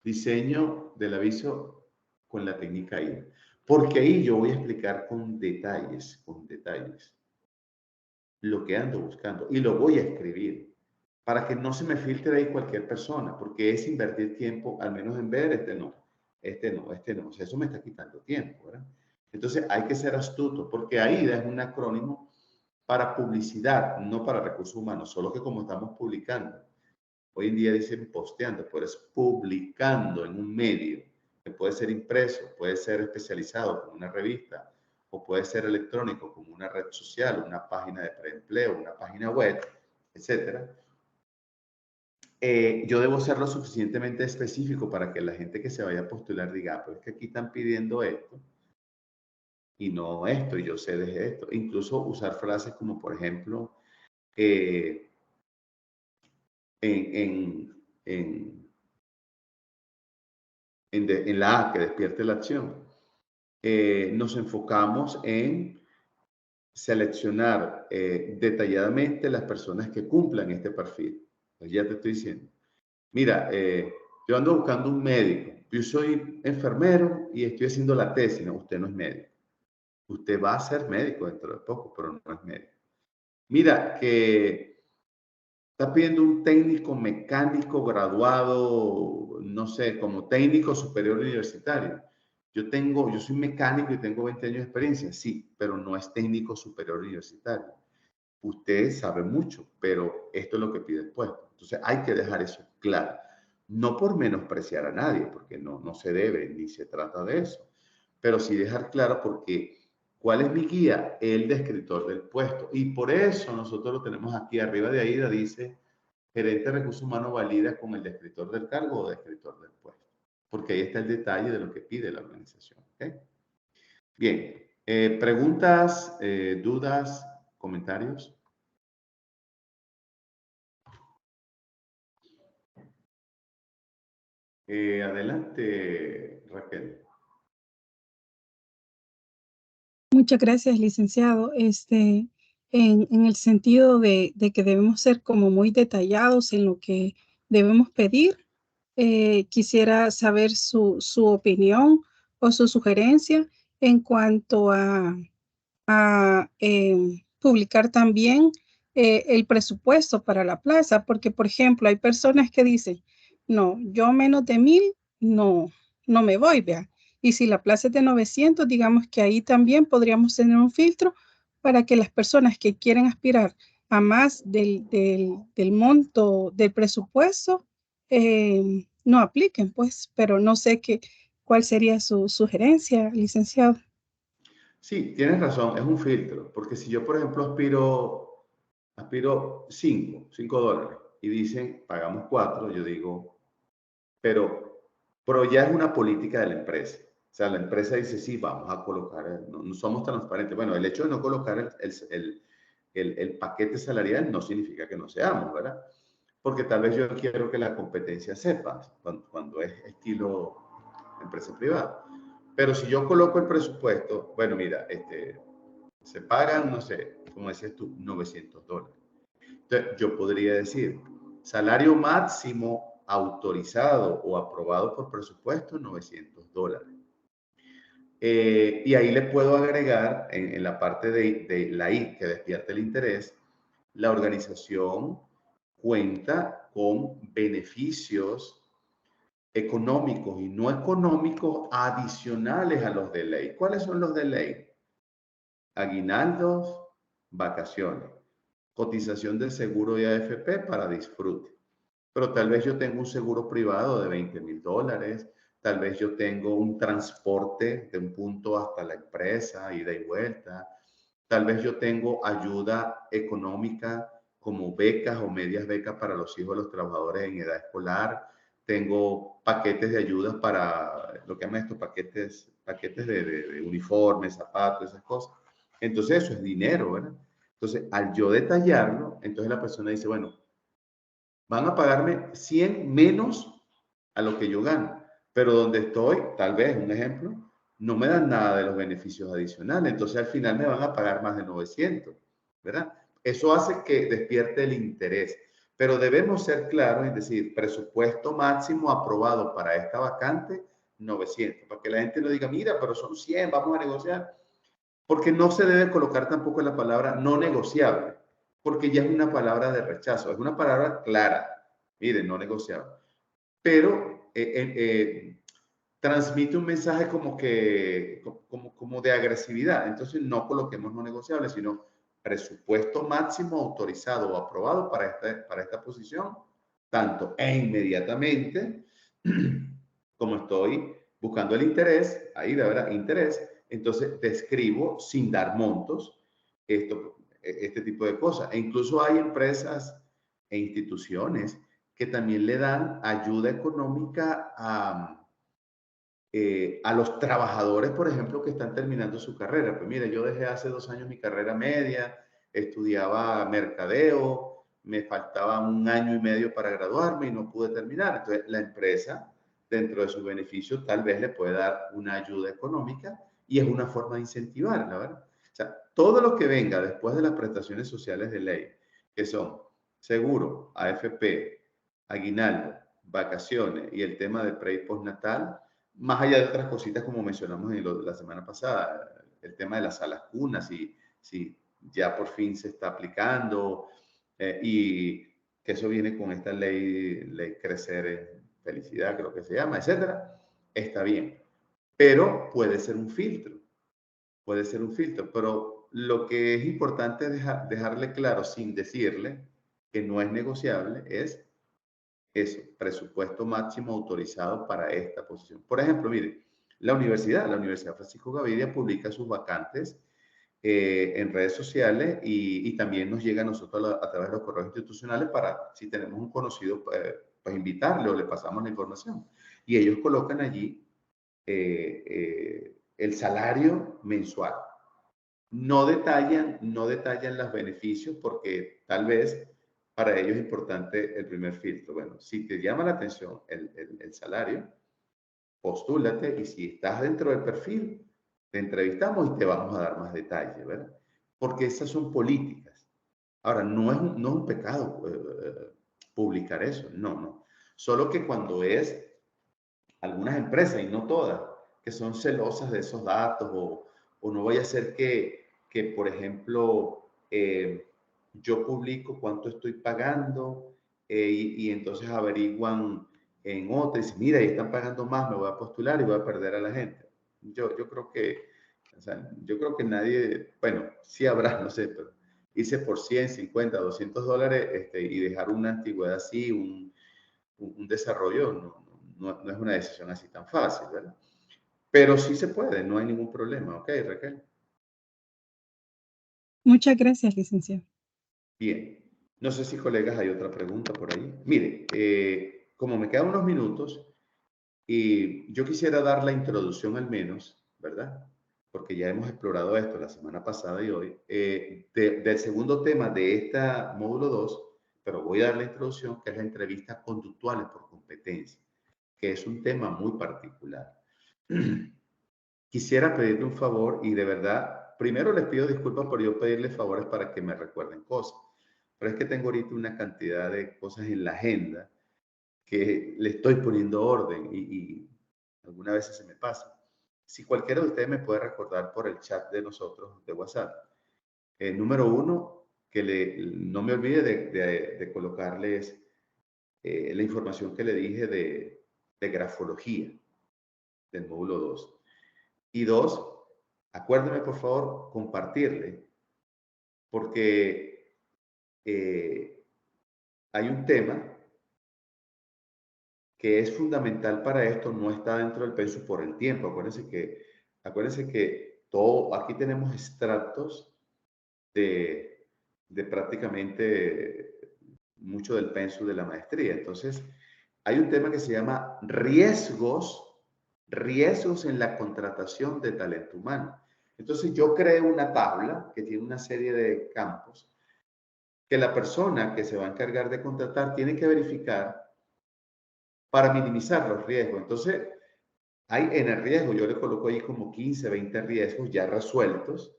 Diseño del aviso con la técnica AIDA. Porque ahí yo voy a explicar con detalles, lo que ando buscando y lo voy a escribir para que no se me filtre ahí cualquier persona, porque es invertir tiempo, al menos en ver, este no. O sea, eso me está quitando tiempo, ¿verdad? Entonces hay que ser astuto, porque AIDA es un acrónimo para publicidad, no para recursos humanos, solo que como estamos publicando, hoy en día dicen posteando, pero es publicando en un medio, que puede ser impreso, puede ser especializado como una revista, o puede ser electrónico como una red social, una página de preempleo, una página web, etcétera. Yo debo ser lo suficientemente específico para que la gente que se vaya a postular diga, pero es que aquí están pidiendo esto y no esto, y yo sé de esto. Incluso usar frases como, por ejemplo, eh, en, en, en la A, que despierte la acción. Nos enfocamos en seleccionar detalladamente las personas que cumplan este perfil. Pues ya te estoy diciendo. Mira, yo ando buscando un médico. Yo soy enfermero y estoy haciendo la tesis. No, usted no es médico. Usted va a ser médico dentro de poco, pero no es médico. Mira, que está pidiendo un técnico mecánico graduado, no sé, como técnico superior universitario. Yo soy mecánico y tengo 20 años de experiencia, sí, pero no es técnico superior universitario. Usted sabe mucho, pero esto es lo que pide el puesto. Entonces hay que dejar eso claro. No por menospreciar a nadie, porque no se debe ni se trata de eso, pero sí dejar claro porque ¿cuál es mi guía? El descriptor del puesto. Y por eso nosotros lo tenemos aquí arriba de ahí, dice gerente de recursos humanos valida con el descriptor del cargo o descriptor del puesto, porque ahí está el detalle de lo que pide la organización. ¿Okay? Bien, preguntas, dudas, comentarios. Adelante, Raquel. Muchas gracias, licenciado. En el sentido de que debemos ser como muy detallados en lo que debemos pedir, quisiera saber su opinión o su sugerencia en cuanto a publicar también el presupuesto para la plaza, porque, por ejemplo, hay personas que dicen, no, yo menos de 1000 no, no me voy, vea. Y si la plaza es de 900, digamos que ahí también podríamos tener un filtro para que las personas que quieren aspirar a más del monto del presupuesto no apliquen, pues, pero no sé cuál sería su sugerencia, licenciado. Sí, tienes razón, es un filtro, porque si yo, por ejemplo, aspiro $5 y dicen, pagamos 4, yo digo, pero ya es una política de la empresa. O sea, la empresa dice, sí, vamos a colocar, no somos transparentes. Bueno, el hecho de no colocar el paquete salarial no significa que no seamos, ¿verdad? Porque tal vez yo quiero que la competencia sepa cuando es estilo empresa privada. Pero si yo coloco el presupuesto, bueno, mira, se pagan, no sé, como decías tú, $900. Entonces, yo podría decir, salario máximo autorizado o aprobado por presupuesto, $900. Y ahí le puedo agregar en la parte de la I que despierta el interés, la organización cuenta con beneficios económicos y no económicos adicionales a los de ley. ¿Cuáles son los de ley? Aguinaldos, vacaciones, cotización del seguro de AFP para disfrute. Pero tal vez yo tengo un seguro privado de $20,000, tal vez yo tengo un transporte de un punto hasta la empresa, ida y vuelta, tal vez yo tengo ayuda económica como becas o medias becas para los hijos de los trabajadores en edad escolar, tengo paquetes de ayudas para lo que llaman estos paquetes de uniformes, zapatos, esas cosas. Entonces eso es dinero, ¿verdad? Entonces, al yo detallarlo, entonces la persona dice, bueno, van a pagarme 100 menos a lo que yo gano, pero donde estoy, tal vez, un ejemplo, no me dan nada de los beneficios adicionales, entonces al final me van a pagar más de 900, ¿verdad? Eso hace que despierte el interés, pero debemos ser claros, es decir, presupuesto máximo aprobado para esta vacante, 900, para que la gente no diga, mira, pero son 100, vamos a negociar, porque no se debe colocar tampoco la palabra no negociable, porque ya es una palabra de rechazo, es una palabra clara, miren, no negociable, pero transmite un mensaje como de agresividad, entonces no coloquemos no negociable, sino presupuesto máximo autorizado o aprobado para esta posición, tanto e inmediatamente, como estoy buscando el interés, ahí de verdad, interés, entonces describo sin dar montos este tipo de cosas. E incluso hay empresas e instituciones que también le dan ayuda económica a los trabajadores, por ejemplo, que están terminando su carrera. Pues mire, yo dejé hace 2 años mi carrera media, estudiaba mercadeo, me faltaba 1 año y medio para graduarme y no pude terminar. Entonces, la empresa, dentro de sus beneficios, tal vez le puede dar una ayuda económica y es una forma de incentivar, la verdad. O sea, todo lo que venga después de las prestaciones sociales de ley, que son seguro, AFP, aguinaldo, vacaciones y el tema del pre y postnatal, más allá de otras cositas como mencionamos la semana pasada, el tema de las salas cunas, si ya por fin se está aplicando y que eso viene con esta ley Crecer en Felicidad, creo que se llama, etcétera, está bien. Pero puede ser un filtro, pero lo que es importante dejarle claro sin decirle que no es negociable es eso, presupuesto máximo autorizado para esta posición. Por ejemplo, mire, la Universidad Francisco Gavidia publica sus vacantes en redes sociales y también nos llega a nosotros a través de los correos institucionales para, si tenemos un conocido, pues invitarle o le pasamos la información. Y ellos colocan allí el salario mensual. No detallan los beneficios porque tal vez para ellos es importante el primer filtro. Bueno, si te llama la atención el salario, postúlate y si estás dentro del perfil, te entrevistamos y te vamos a dar más detalles, ¿verdad? Porque esas son políticas. Ahora, no es un pecado publicar eso, no. Solo que cuando es algunas empresas, y no todas, que son celosas de esos datos o no vaya a ser que por ejemplo, yo publico cuánto estoy pagando y entonces averiguan en otra y dicen, mira, ahí están pagando más, me voy a postular y voy a perder a la gente. Yo creo que, o sea, yo creo que nadie, bueno, sí habrá, no sé, pero irse por 100, 50, $200 y dejar una antigüedad así, un desarrollo, no es una decisión así tan fácil, ¿verdad? Pero sí se puede, no hay ningún problema, ¿ok, Raquel? Muchas gracias, licenciado. Bien. No sé si, colegas, hay otra pregunta por ahí. Mire, como me quedan unos minutos, y yo quisiera dar la introducción al menos, ¿verdad? Porque ya hemos explorado esto la semana pasada y hoy, del segundo tema de esta módulo 2, pero voy a dar la introducción, que es la entrevista conductuales por competencia, que es un tema muy particular. Quisiera pedirle un favor y de verdad, primero les pido disculpas por yo pedirles favores para que me recuerden cosas, pero es que tengo ahorita una cantidad de cosas en la agenda que le estoy poniendo orden y algunas veces se me pasa. Si cualquiera de ustedes me puede recordar por el chat de nosotros de WhatsApp, número uno, no me olvide de colocarles la información que le dije de grafología del módulo 2. Y dos, acuérdeme por favor compartirle porque hay un tema que es fundamental para esto, no está dentro del pensum por el tiempo. Acuérdense que todo, aquí tenemos extractos de prácticamente mucho del pensum de la maestría. Entonces, hay un tema que se llama riesgos en la contratación de talento humano. Entonces, yo creé una tabla que tiene una serie de campos que la persona que se va a encargar de contratar tiene que verificar para minimizar los riesgos. Entonces, hay en el riesgo, yo le coloco ahí como 15, 20 riesgos ya resueltos.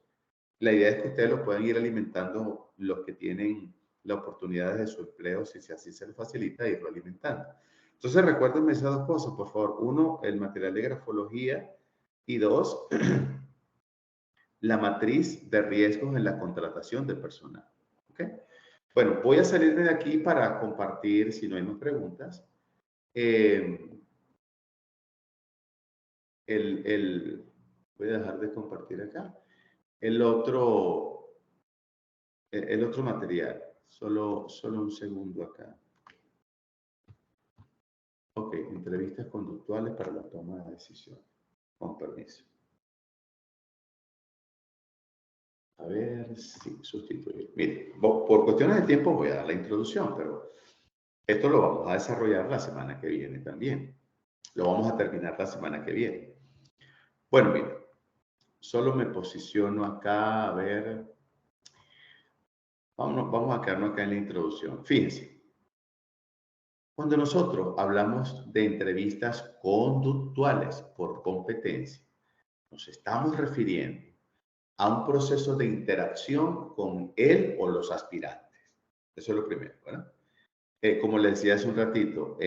La idea es que ustedes lo puedan ir alimentando los que tienen la oportunidad de su empleo, si así se les facilita, irlo alimentando. Entonces, recuérdenme esas dos cosas, por favor. Uno, el material de grafología, y dos, la matriz de riesgos en la contratación de personal. ¿Ok? Bueno, voy a salirme de aquí para compartir, si no hay más preguntas, voy a dejar de compartir acá. El otro material. Solo un segundo acá. Ok, entrevistas conductuales para la toma de decisión. Con permiso. A ver si sustituir. Mire, por cuestiones de tiempo voy a dar la introducción, pero esto lo vamos a desarrollar la semana que viene también. Lo vamos a terminar la semana que viene. Bueno, mire, solo me posiciono acá, a ver. Vamos a quedarnos acá en la introducción. Fíjense, cuando nosotros hablamos de entrevistas conductuales por competencia, nos estamos refiriendo a un proceso de interacción con él o los aspirantes. Eso es lo primero, ¿verdad? Como les decía hace un ratito,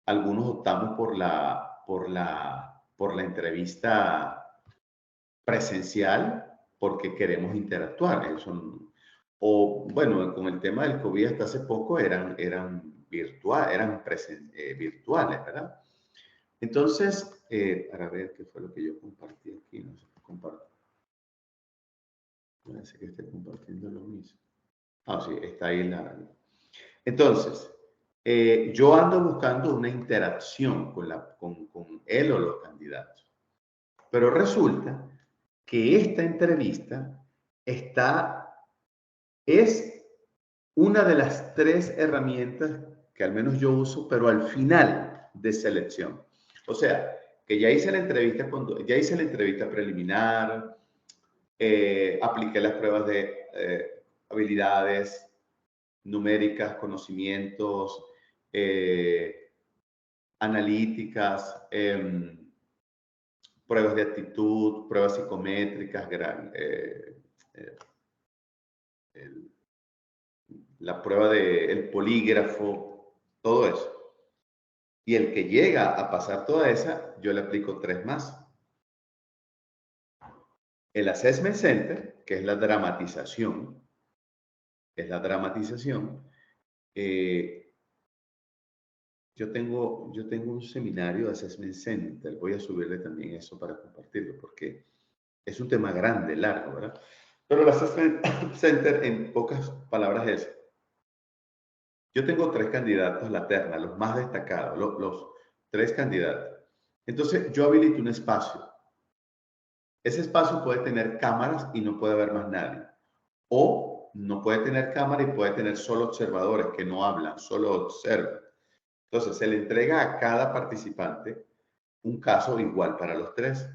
algunos optamos por la entrevista presencial porque queremos interactuar. O bueno, con el tema del COVID hasta hace poco eran virtuales, ¿verdad? Entonces, para ver qué fue lo que yo compartí aquí, no sé, comparto. Parece que esté compartiendo lo mismo. Ah, sí, está ahí Entonces, yo ando buscando una interacción con él o los candidatos. Pero resulta que esta entrevista es una de las 3 herramientas que al menos yo uso, pero al final de selección. O sea, que ya hice la entrevista preliminar, apliqué las pruebas de habilidades numéricas, conocimientos, analíticas, pruebas de actitud, pruebas psicométricas, la prueba del polígrafo, todo eso. Y el que llega a pasar toda esa, yo le aplico 3 más. El Assessment Center, que es la dramatización, yo tengo un seminario de Assessment Center, voy a subirle también eso para compartirlo, porque es un tema grande, largo, ¿verdad? Pero el Assessment Center, en pocas palabras, es: yo tengo 3 candidatos a la terna, los más destacados, los 3 candidatos. Entonces, yo habilito un espacio. Ese espacio puede tener cámaras y no puede haber más nadie. O no puede tener cámara y puede tener solo observadores que no hablan, solo observan. Entonces, se le entrega a cada participante un caso igual para los 3,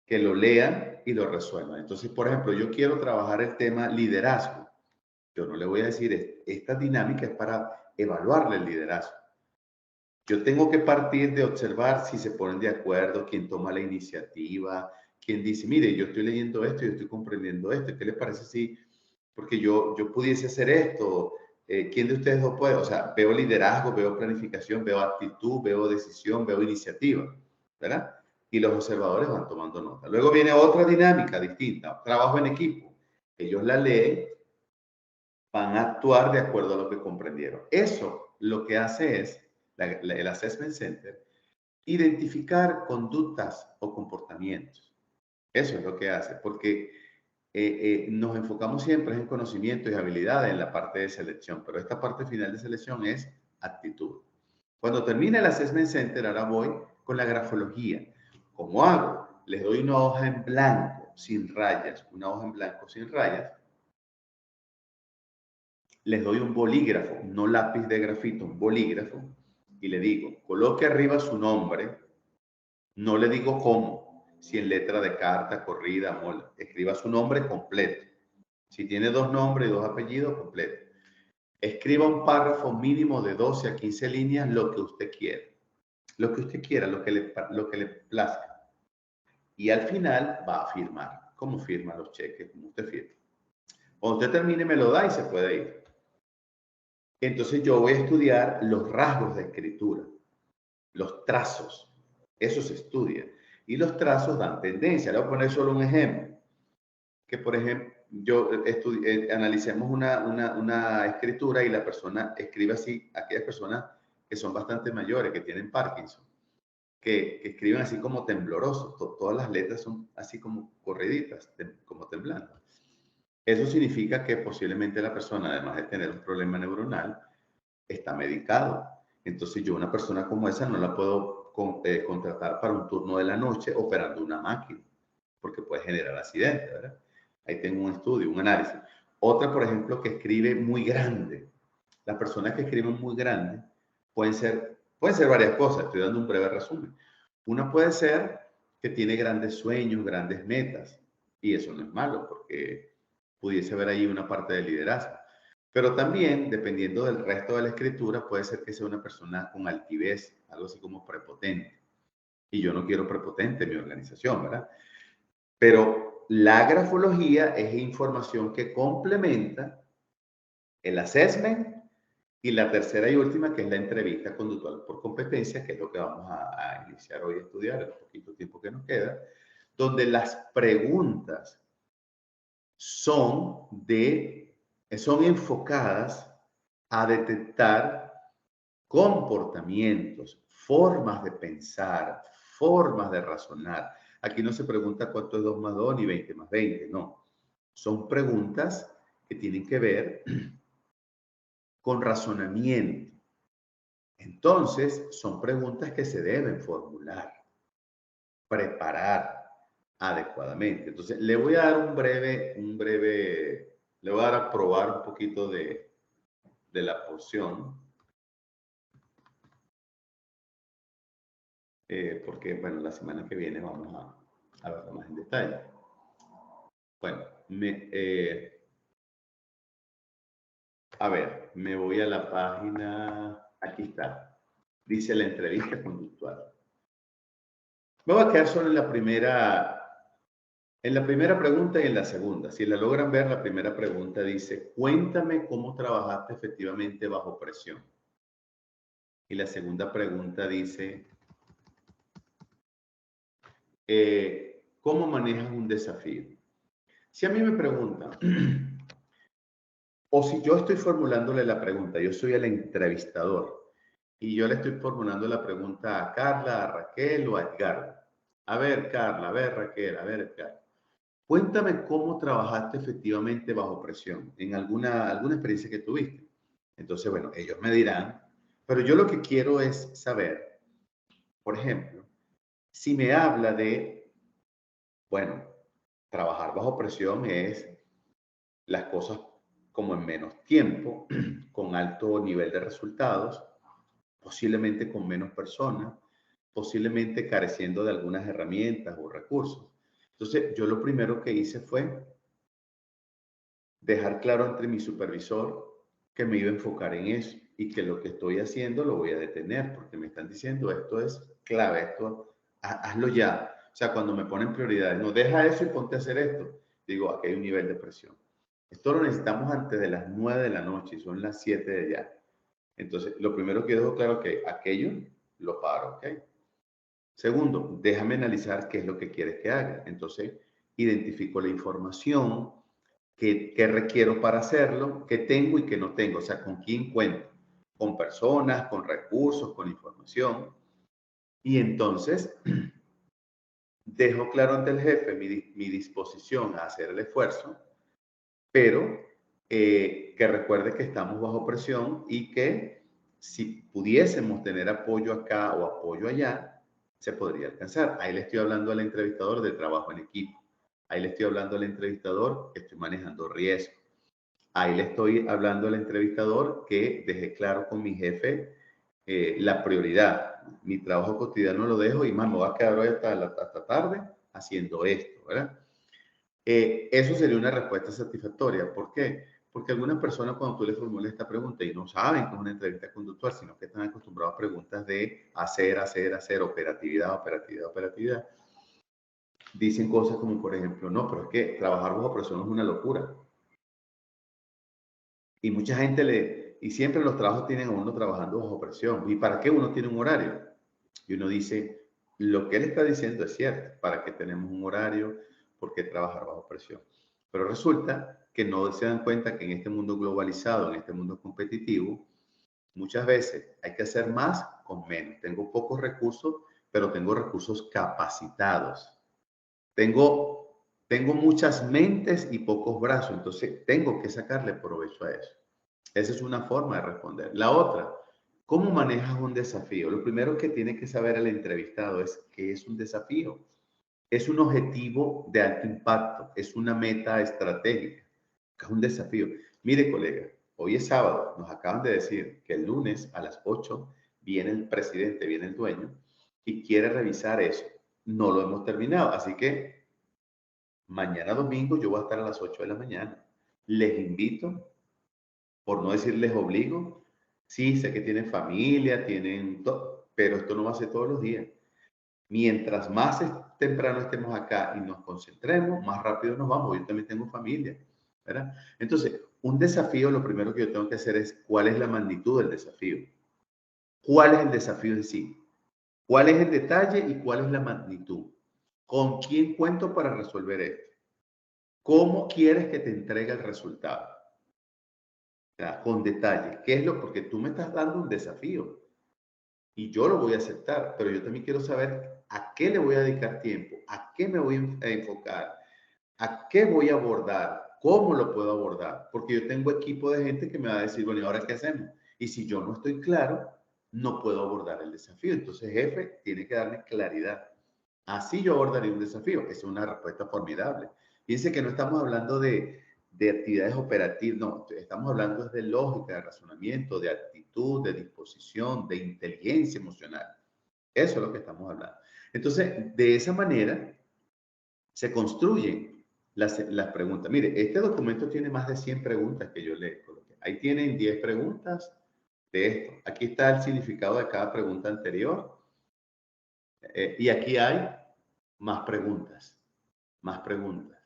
que lo lean y lo resuelvan. Entonces, por ejemplo, yo quiero trabajar el tema liderazgo. Yo no le voy a decir, esta dinámica es para evaluarle el liderazgo. Yo tengo que partir de observar si se ponen de acuerdo, quién toma la iniciativa, quién dice, mire, yo estoy leyendo esto, yo estoy comprendiendo esto, ¿qué le parece si, porque yo pudiese hacer esto? ¿Quién de ustedes lo puede? O sea, veo liderazgo, veo planificación, veo actitud, veo decisión, veo iniciativa, ¿verdad? Y los observadores van tomando nota. Luego viene otra dinámica distinta, trabajo en equipo. Ellos la leen, van a actuar de acuerdo a lo que comprendieron. Eso lo que hace es, el Assessment Center, identificar conductas o comportamientos. Eso es lo que hace, porque nos enfocamos siempre en conocimiento y habilidades en la parte de selección, pero esta parte final de selección es actitud. Cuando termine el Assessment Center, ahora voy con la grafología. ¿Cómo hago? Les doy una hoja en blanco, sin rayas, una hoja en blanco sin rayas. Les doy un bolígrafo, no lápiz de grafito, un bolígrafo, y le digo, coloque arriba su nombre, no le digo cómo, si en letra de carta, corrida, mola, escriba su nombre completo. Si tiene 2 nombres y 2 apellidos, completo. Escriba un párrafo mínimo de 12 a 15 líneas, lo que usted quiera. Lo que usted quiera, lo que le plazca. Y al final va a firmar. ¿Cómo firma los cheques? Como usted firma. Cuando usted termine, me lo da y se puede ir. Entonces yo voy a estudiar los rasgos de escritura, los trazos. Eso se estudia. Y los trazos dan tendencia. Le voy a poner solo un ejemplo. Que, por ejemplo, analicemos una escritura y la persona escribe así, aquellas personas que son bastante mayores, que tienen Parkinson, que escriben así como temblorosos. Todas las letras son así como corriditas, como temblando. Eso significa que posiblemente la persona, además de tener un problema neuronal, está medicado. Entonces yo una persona como esa no la puedo contratar para un turno de la noche operando una máquina, porque puede generar accidentes, ¿verdad? Ahí tengo un estudio, un análisis. Otra, por ejemplo, que escribe muy grande. Las personas que escriben muy grande pueden ser varias cosas. Estoy dando un breve resumen. Una puede ser que tiene grandes sueños, grandes metas. Y eso no es malo, porque pudiese haber ahí una parte de liderazgo. Pero también, dependiendo del resto de la escritura, puede ser que sea una persona con altivez, algo así como prepotente. Y yo no quiero prepotente en mi organización, ¿verdad? Pero la grafología es información que complementa el assessment y la tercera y última, que es la entrevista conductual por competencia, que es lo que vamos a iniciar hoy a estudiar, el poquito tiempo que nos queda, donde las preguntas son enfocadas a detectar comportamientos, formas de pensar, formas de razonar. Aquí no se pregunta cuánto es 2 más 2 ni 20 más 20, no. Son preguntas que tienen que ver con razonamiento. Entonces, son preguntas que se deben formular, preparar adecuadamente. Entonces, le voy a dar le voy a dar a probar un poquito de la porción. Porque, bueno, la semana que viene vamos a verlo más en detalle. Bueno, a ver, me voy a la página, aquí está, dice la entrevista conductual. Me voy a quedar solo en la primera pregunta y en la segunda. Si la logran ver, la primera pregunta dice, cuéntame cómo trabajaste efectivamente bajo presión. Y la segunda pregunta dice, ¿cómo manejas un desafío? Si a mí me preguntan, o si yo estoy formulándole la pregunta, yo soy el entrevistador, y yo le estoy formulando la pregunta a Carla, a Raquel o a Edgardo. A ver, Carla, a ver, Raquel, a ver, Edgardo. Cuéntame cómo trabajaste efectivamente bajo presión en alguna experiencia que tuviste. Entonces, bueno, ellos me dirán, pero yo lo que quiero es saber, por ejemplo, si me habla de, bueno, trabajar bajo presión es las cosas como en menos tiempo, con alto nivel de resultados, posiblemente con menos personas, posiblemente careciendo de algunas herramientas o recursos. Entonces, yo lo primero que hice fue dejar claro entre mi supervisor que me iba a enfocar en eso y que lo que estoy haciendo lo voy a detener porque me están diciendo esto es clave, esto hazlo ya. O sea, cuando me ponen prioridades, no deja eso y ponte a hacer esto. Digo, aquí hay un nivel de presión. Esto lo necesitamos antes de las 9 de la noche y son las 7 de allá. Entonces, lo primero que dejo claro es que aquello lo paro, ¿ok? Segundo, déjame analizar qué es lo que quieres que haga. Entonces, identifico la información que requiero para hacerlo, qué tengo y qué no tengo. O sea, con quién cuento. Con personas, con recursos, con información. Y entonces, dejo claro ante el jefe mi disposición a hacer el esfuerzo, pero que recuerde que estamos bajo presión y que si pudiésemos tener apoyo acá o apoyo allá, se podría alcanzar. Ahí le estoy hablando al entrevistador de trabajo en equipo. Ahí le estoy hablando al entrevistador que estoy manejando riesgo. Ahí le estoy hablando al entrevistador que dejé claro con mi jefe la prioridad. Mi trabajo cotidiano lo dejo y más me voy a quedar hoy hasta tarde haciendo esto, ¿verdad? Eso sería una respuesta satisfactoria. ¿Por qué? Porque algunas personas cuando tú les formulas esta pregunta y no saben que es una entrevista conductual, sino que están acostumbrados a preguntas de hacer, operatividad, operatividad, operatividad, dicen cosas como, por ejemplo, no, pero es que trabajar bajo presión es una locura. Y mucha gente y siempre los trabajos tienen a uno trabajando bajo presión. ¿Y para qué uno tiene un horario? Y uno dice, lo que él está diciendo es cierto, ¿para qué tenemos un horario? ¿Por qué trabajar bajo presión? Pero resulta que no se dan cuenta que en este mundo globalizado, en este mundo competitivo, muchas veces hay que hacer más con menos. Tengo pocos recursos, pero tengo recursos capacitados. Tengo muchas mentes y pocos brazos, entonces tengo que sacarle provecho a eso. Esa es una forma de responder. La otra, ¿cómo manejas un desafío? Lo primero que tiene que saber el entrevistado es qué es un desafío. Es un objetivo de alto impacto, es una meta estratégica, es un desafío. Mire, colega, hoy es sábado, nos acaban de decir que el lunes a las 8 viene el presidente, viene el dueño y quiere revisar eso. No lo hemos terminado, así que mañana domingo yo voy a estar a las 8 de la mañana. Les invito, por no decir les obligo. Sí, sé que tienen familia, tienen todo, pero esto no va a ser todos los días. Mientras más temprano estemos acá y nos concentremos, más rápido nos vamos. Yo también tengo familia, ¿verdad? Entonces, un desafío, lo primero que yo tengo que hacer es cuál es la magnitud del desafío. ¿Cuál es el desafío en sí? ¿Cuál es el detalle y cuál es la magnitud? ¿Con quién cuento para resolver esto? ¿Cómo quieres que te entregue el resultado? Con detalle. ¿Qué es lo? Porque tú me estás dando un desafío y yo lo voy a aceptar, pero yo también quiero saber a qué le voy a dedicar tiempo, a qué me voy a enfocar, a qué voy a abordar, cómo lo puedo abordar, porque yo tengo equipo de gente que me va a decir, bueno, ¿y ahora qué hacemos? Y si yo no estoy claro, no puedo abordar el desafío. Entonces, jefe, tiene que darme claridad. Así yo abordaría un desafío. Esa es una respuesta formidable. Fíjense que no estamos hablando de actividades operativas, no, estamos hablando de lógica, de razonamiento, de actitud, de disposición, de inteligencia emocional. Eso es lo que estamos hablando. Entonces, de esa manera se construyen las preguntas. Mire, este documento tiene más de 100 preguntas que yo le coloqué. Ahí tienen 10 preguntas de esto. Aquí está el significado de cada pregunta anterior. Y aquí hay más preguntas, más preguntas.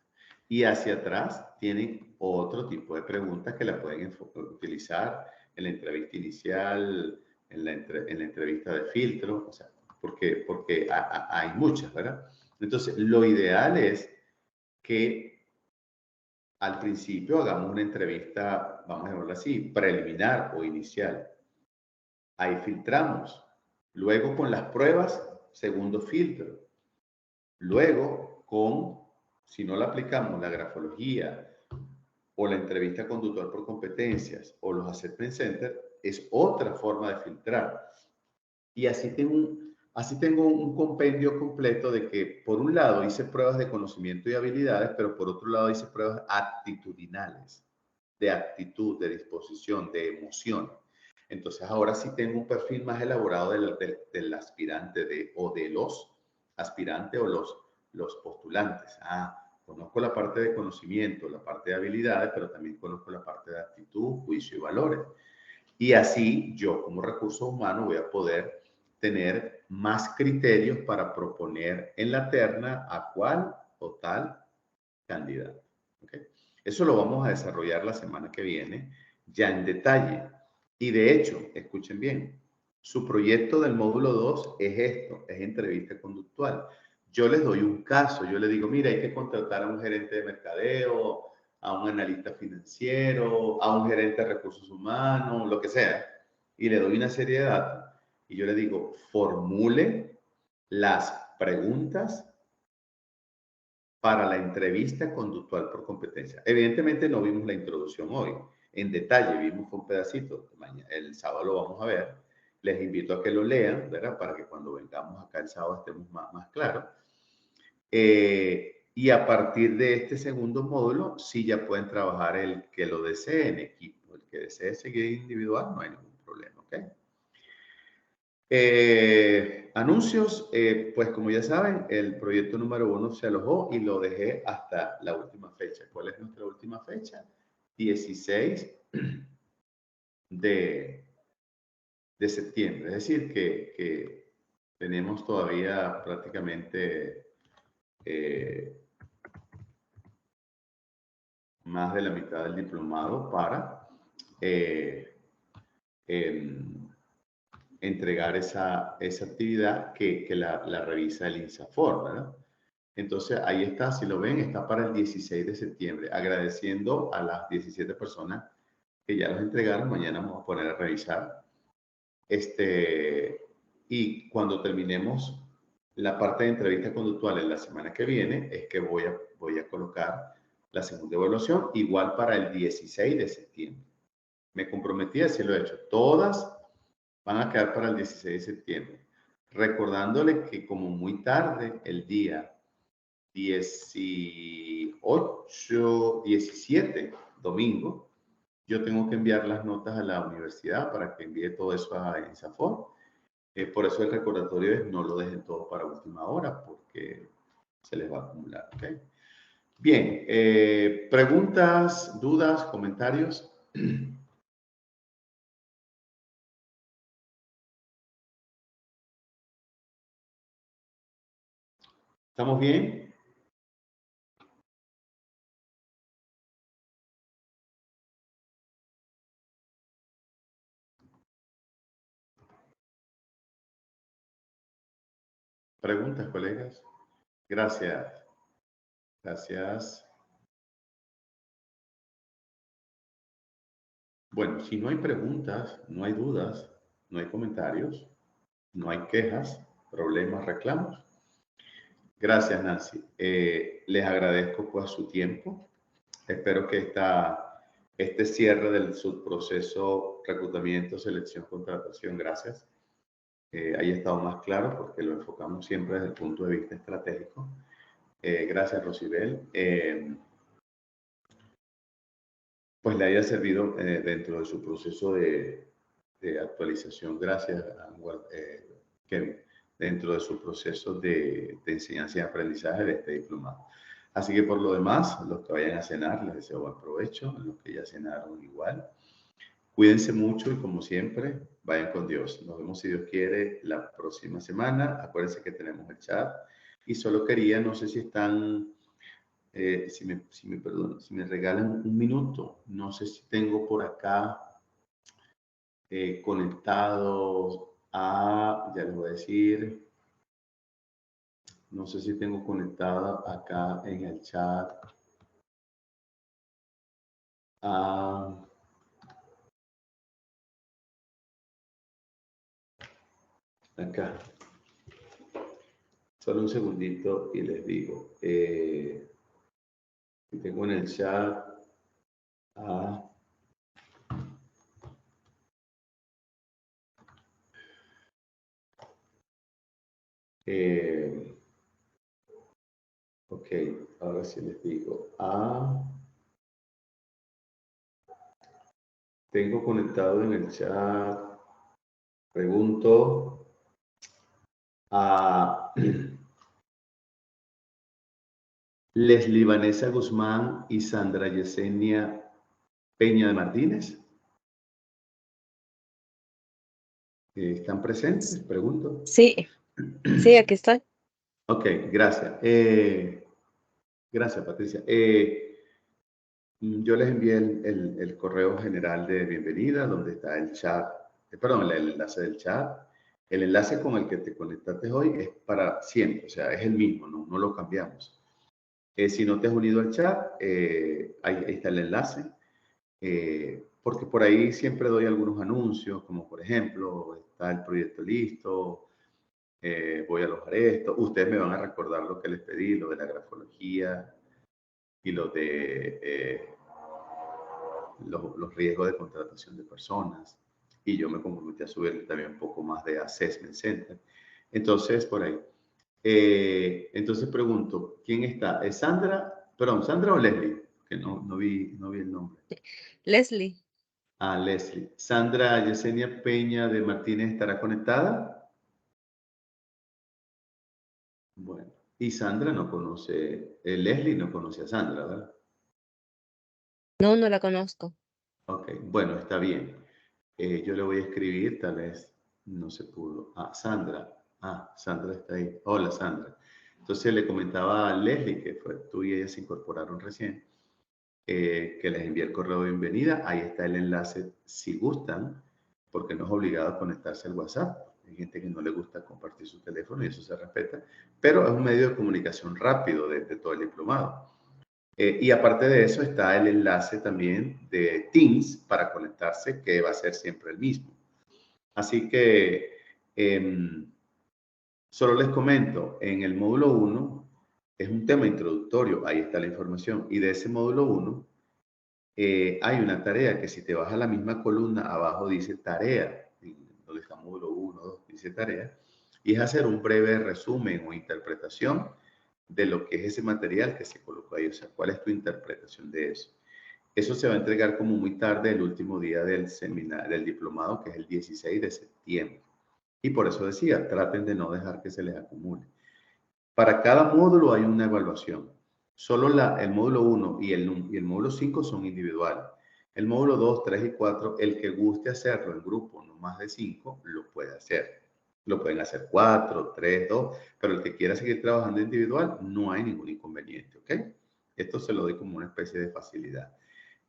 Y hacia atrás tienen otro tipo de preguntas que la pueden utilizar en la entrevista inicial, en la entrevista de filtro, o sea, porque hay muchas, ¿verdad? Entonces, lo ideal es que al principio hagamos una entrevista, vamos a llamarla así, preliminar o inicial. Ahí filtramos. Luego con las pruebas, segundo filtro. Luego si no la aplicamos, la grafología o la entrevista conductual por competencias o los assessment centers, es otra forma de filtrar. Y así tengo un compendio completo de que, por un lado, hice pruebas de conocimiento y habilidades, pero por otro lado, hice pruebas actitudinales, de actitud, de disposición, de emoción. Entonces, ahora sí tengo un perfil más elaborado del aspirante o de los aspirantes o los postulantes. Conozco la parte de conocimiento, la parte de habilidades, pero también conozco la parte de actitud, juicio y valores. Y así yo como recurso humano voy a poder tener más criterios para proponer en la terna a cuál o tal candidato. ¿Okay? Eso lo vamos a desarrollar la semana que viene ya en detalle. Y de hecho, escuchen bien, su proyecto del módulo 2 es esto, es entrevista conductual. Yo les doy un caso, yo les digo, mira, hay que contratar a un gerente de mercadeo, a un analista financiero, a un gerente de recursos humanos, lo que sea, y le doy una serie de datos y yo le digo, formule las preguntas para la entrevista conductual por competencia. Evidentemente no vimos la introducción hoy en detalle, vimos un pedacito, el sábado lo vamos a ver. Les invito a que lo lean, ¿verdad? Para que cuando vengamos acá el sábado estemos más claros. Y a partir de este segundo módulo, sí ya pueden trabajar el que lo desee en equipo. El que desee seguir individual, no hay ningún problema, ¿ok? Anuncios, pues como ya saben, el proyecto número 1 se alojó y lo dejé hasta la última fecha. ¿Cuál es nuestra última fecha? 16 de septiembre. Es decir, que tenemos todavía prácticamente más de la mitad del diplomado para entregar esa actividad que la revisa el INSAFORP, ¿verdad? Entonces, ahí está, si lo ven, está para el 16 de septiembre, agradeciendo a las 17 personas que ya los entregaron. Mañana vamos a poner a revisar. Y cuando terminemos la parte de entrevista conductual en la semana que viene, es que voy a colocar la segunda evaluación, igual para el 16 de septiembre. Me comprometí, así lo he hecho. Todas van a quedar para el 16 de septiembre. Recordándole que como muy tarde, el día 18, 17, domingo, yo tengo que enviar las notas a la universidad para que envíe todo eso a INSAFORP. Por eso el recordatorio es no lo dejen todo para última hora porque se les va a acumular. ¿Okay? Bien, preguntas, dudas, comentarios. ¿Estamos bien? Preguntas, colegas. Gracias. Gracias. Bueno, si no hay preguntas, no hay dudas, no hay comentarios, no hay quejas, problemas, reclamos. Gracias, Nancy. Les agradezco pues su tiempo. Espero que este cierre del subproceso reclutamiento, selección, contratación, gracias, haya estado más claro porque lo enfocamos siempre desde el punto de vista estratégico. Gracias, Rosibel. Pues le haya servido dentro de su proceso de actualización, gracias, Kevin, dentro de su proceso de enseñanza y aprendizaje de este diplomado. Así que por lo demás, los que vayan a cenar, les deseo buen provecho, los que ya cenaron igual. Cuídense mucho y como siempre, vayan con Dios. Nos vemos si Dios quiere la próxima semana. Acuérdense que tenemos el chat y solo quería, no sé si están... si me regalan un minuto, no sé si tengo por acá conectados a, ya les voy a decir, no sé si tengo conectado acá en el chat a... Acá. Solo un segundito y les digo. Tengo en el chat a... ok, ahora sí les digo. Tengo conectado en el chat. Pregunto a Leslie Vanessa Guzmán y Sandra Yesenia Peña de Martínez. ¿Están presentes? Pregunto. Sí, sí, aquí estoy. Ok, gracias. Gracias, Patricia. Yo les envié el correo general de bienvenida, donde está el chat, perdón, el enlace del chat. El enlace con el que te conectaste hoy es para siempre, o sea, es el mismo, no lo cambiamos. Si no te has unido al chat, ahí está el enlace, porque por ahí siempre doy algunos anuncios, como por ejemplo, está el proyecto listo, voy a alojar esto. Ustedes me van a recordar lo que les pedí, lo de la grafología y lo de los riesgos de contratación de personas. Y yo me comprometí a subirle también un poco más de Assessment Center. Entonces, por ahí. Entonces pregunto, ¿quién está? ¿Es Sandra? Perdón, ¿Sandra o Leslie? Que no vi el nombre. Leslie. Ah, Leslie. ¿Sandra Yesenia Peña de Martínez estará conectada? Bueno, y Sandra no conoce, Leslie no conoce a Sandra, ¿verdad? No, no la conozco. Ok, bueno, está bien. Yo le voy a escribir, tal vez no se pudo. Ah, Sandra. Ah, Sandra está ahí. Hola, Sandra. Entonces le comentaba a Leslie, que fue tú y ella se incorporaron recién, que les envié el correo de bienvenida. Ahí está el enlace si gustan, porque no es obligado a conectarse al WhatsApp. Hay gente que no le gusta compartir su teléfono y eso se respeta, pero es un medio de comunicación rápido de todo el diplomado. Y aparte de eso está el enlace también de Teams para conectarse, que va a ser siempre el mismo. Así que solo les comento, en el módulo 1 es un tema introductorio, ahí está la información, y de ese módulo 1 hay una tarea que si te vas a la misma columna, abajo dice tarea, donde está módulo 1, 2, dice tarea, y es hacer un breve resumen o interpretación de lo que es ese material que se colocó ahí, o sea, cuál es tu interpretación de eso. Eso se va a entregar como muy tarde, el último día del seminario, del diplomado, que es el 16 de septiembre. Y por eso decía, traten de no dejar que se les acumule. Para cada módulo hay una evaluación. Solo el módulo 1 y el módulo 5 son individuales. El módulo 2, 3 y 4, el que guste hacerlo en grupo, no más de 5, lo puede hacer. Lo pueden hacer 4, 3, 2, pero el que quiera seguir trabajando individual, no hay ningún inconveniente, ¿ok? Esto se lo doy como una especie de facilidad.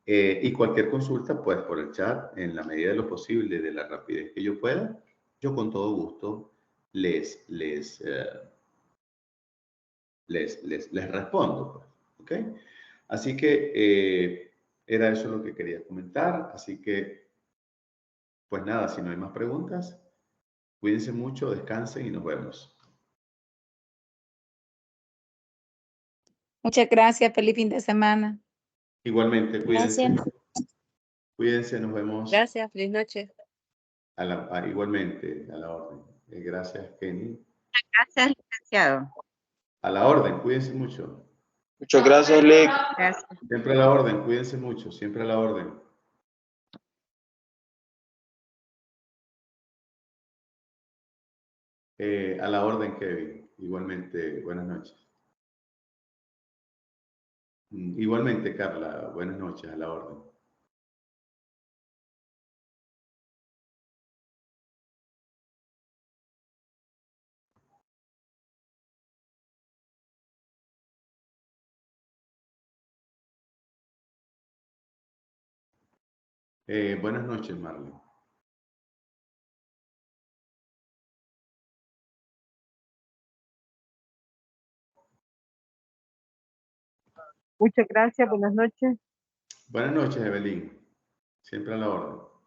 Y cualquier consulta, pues por el chat, en la medida de lo posible, de la rapidez que yo pueda, yo con todo gusto les respondo, pues, ¿ok? Así que era eso lo que quería comentar. Así que, pues nada, si no hay más preguntas, cuídense mucho, descansen y nos vemos. Muchas gracias. Feliz fin de semana. Igualmente, cuídense. Gracias. Cuídense, nos vemos. Gracias. Feliz noche. Igualmente, a la orden. Gracias, Kenny. Gracias, licenciado. A la orden, cuídense mucho. Muchas gracias, Lick. Gracias. Siempre a la orden, cuídense mucho, siempre a la orden. A la orden, Kevin. Igualmente, buenas noches. Igualmente, Carla, buenas noches, a la orden. Buenas noches, Marlene. Muchas gracias, buenas noches. Buenas noches, Evelyn. Siempre a la orden.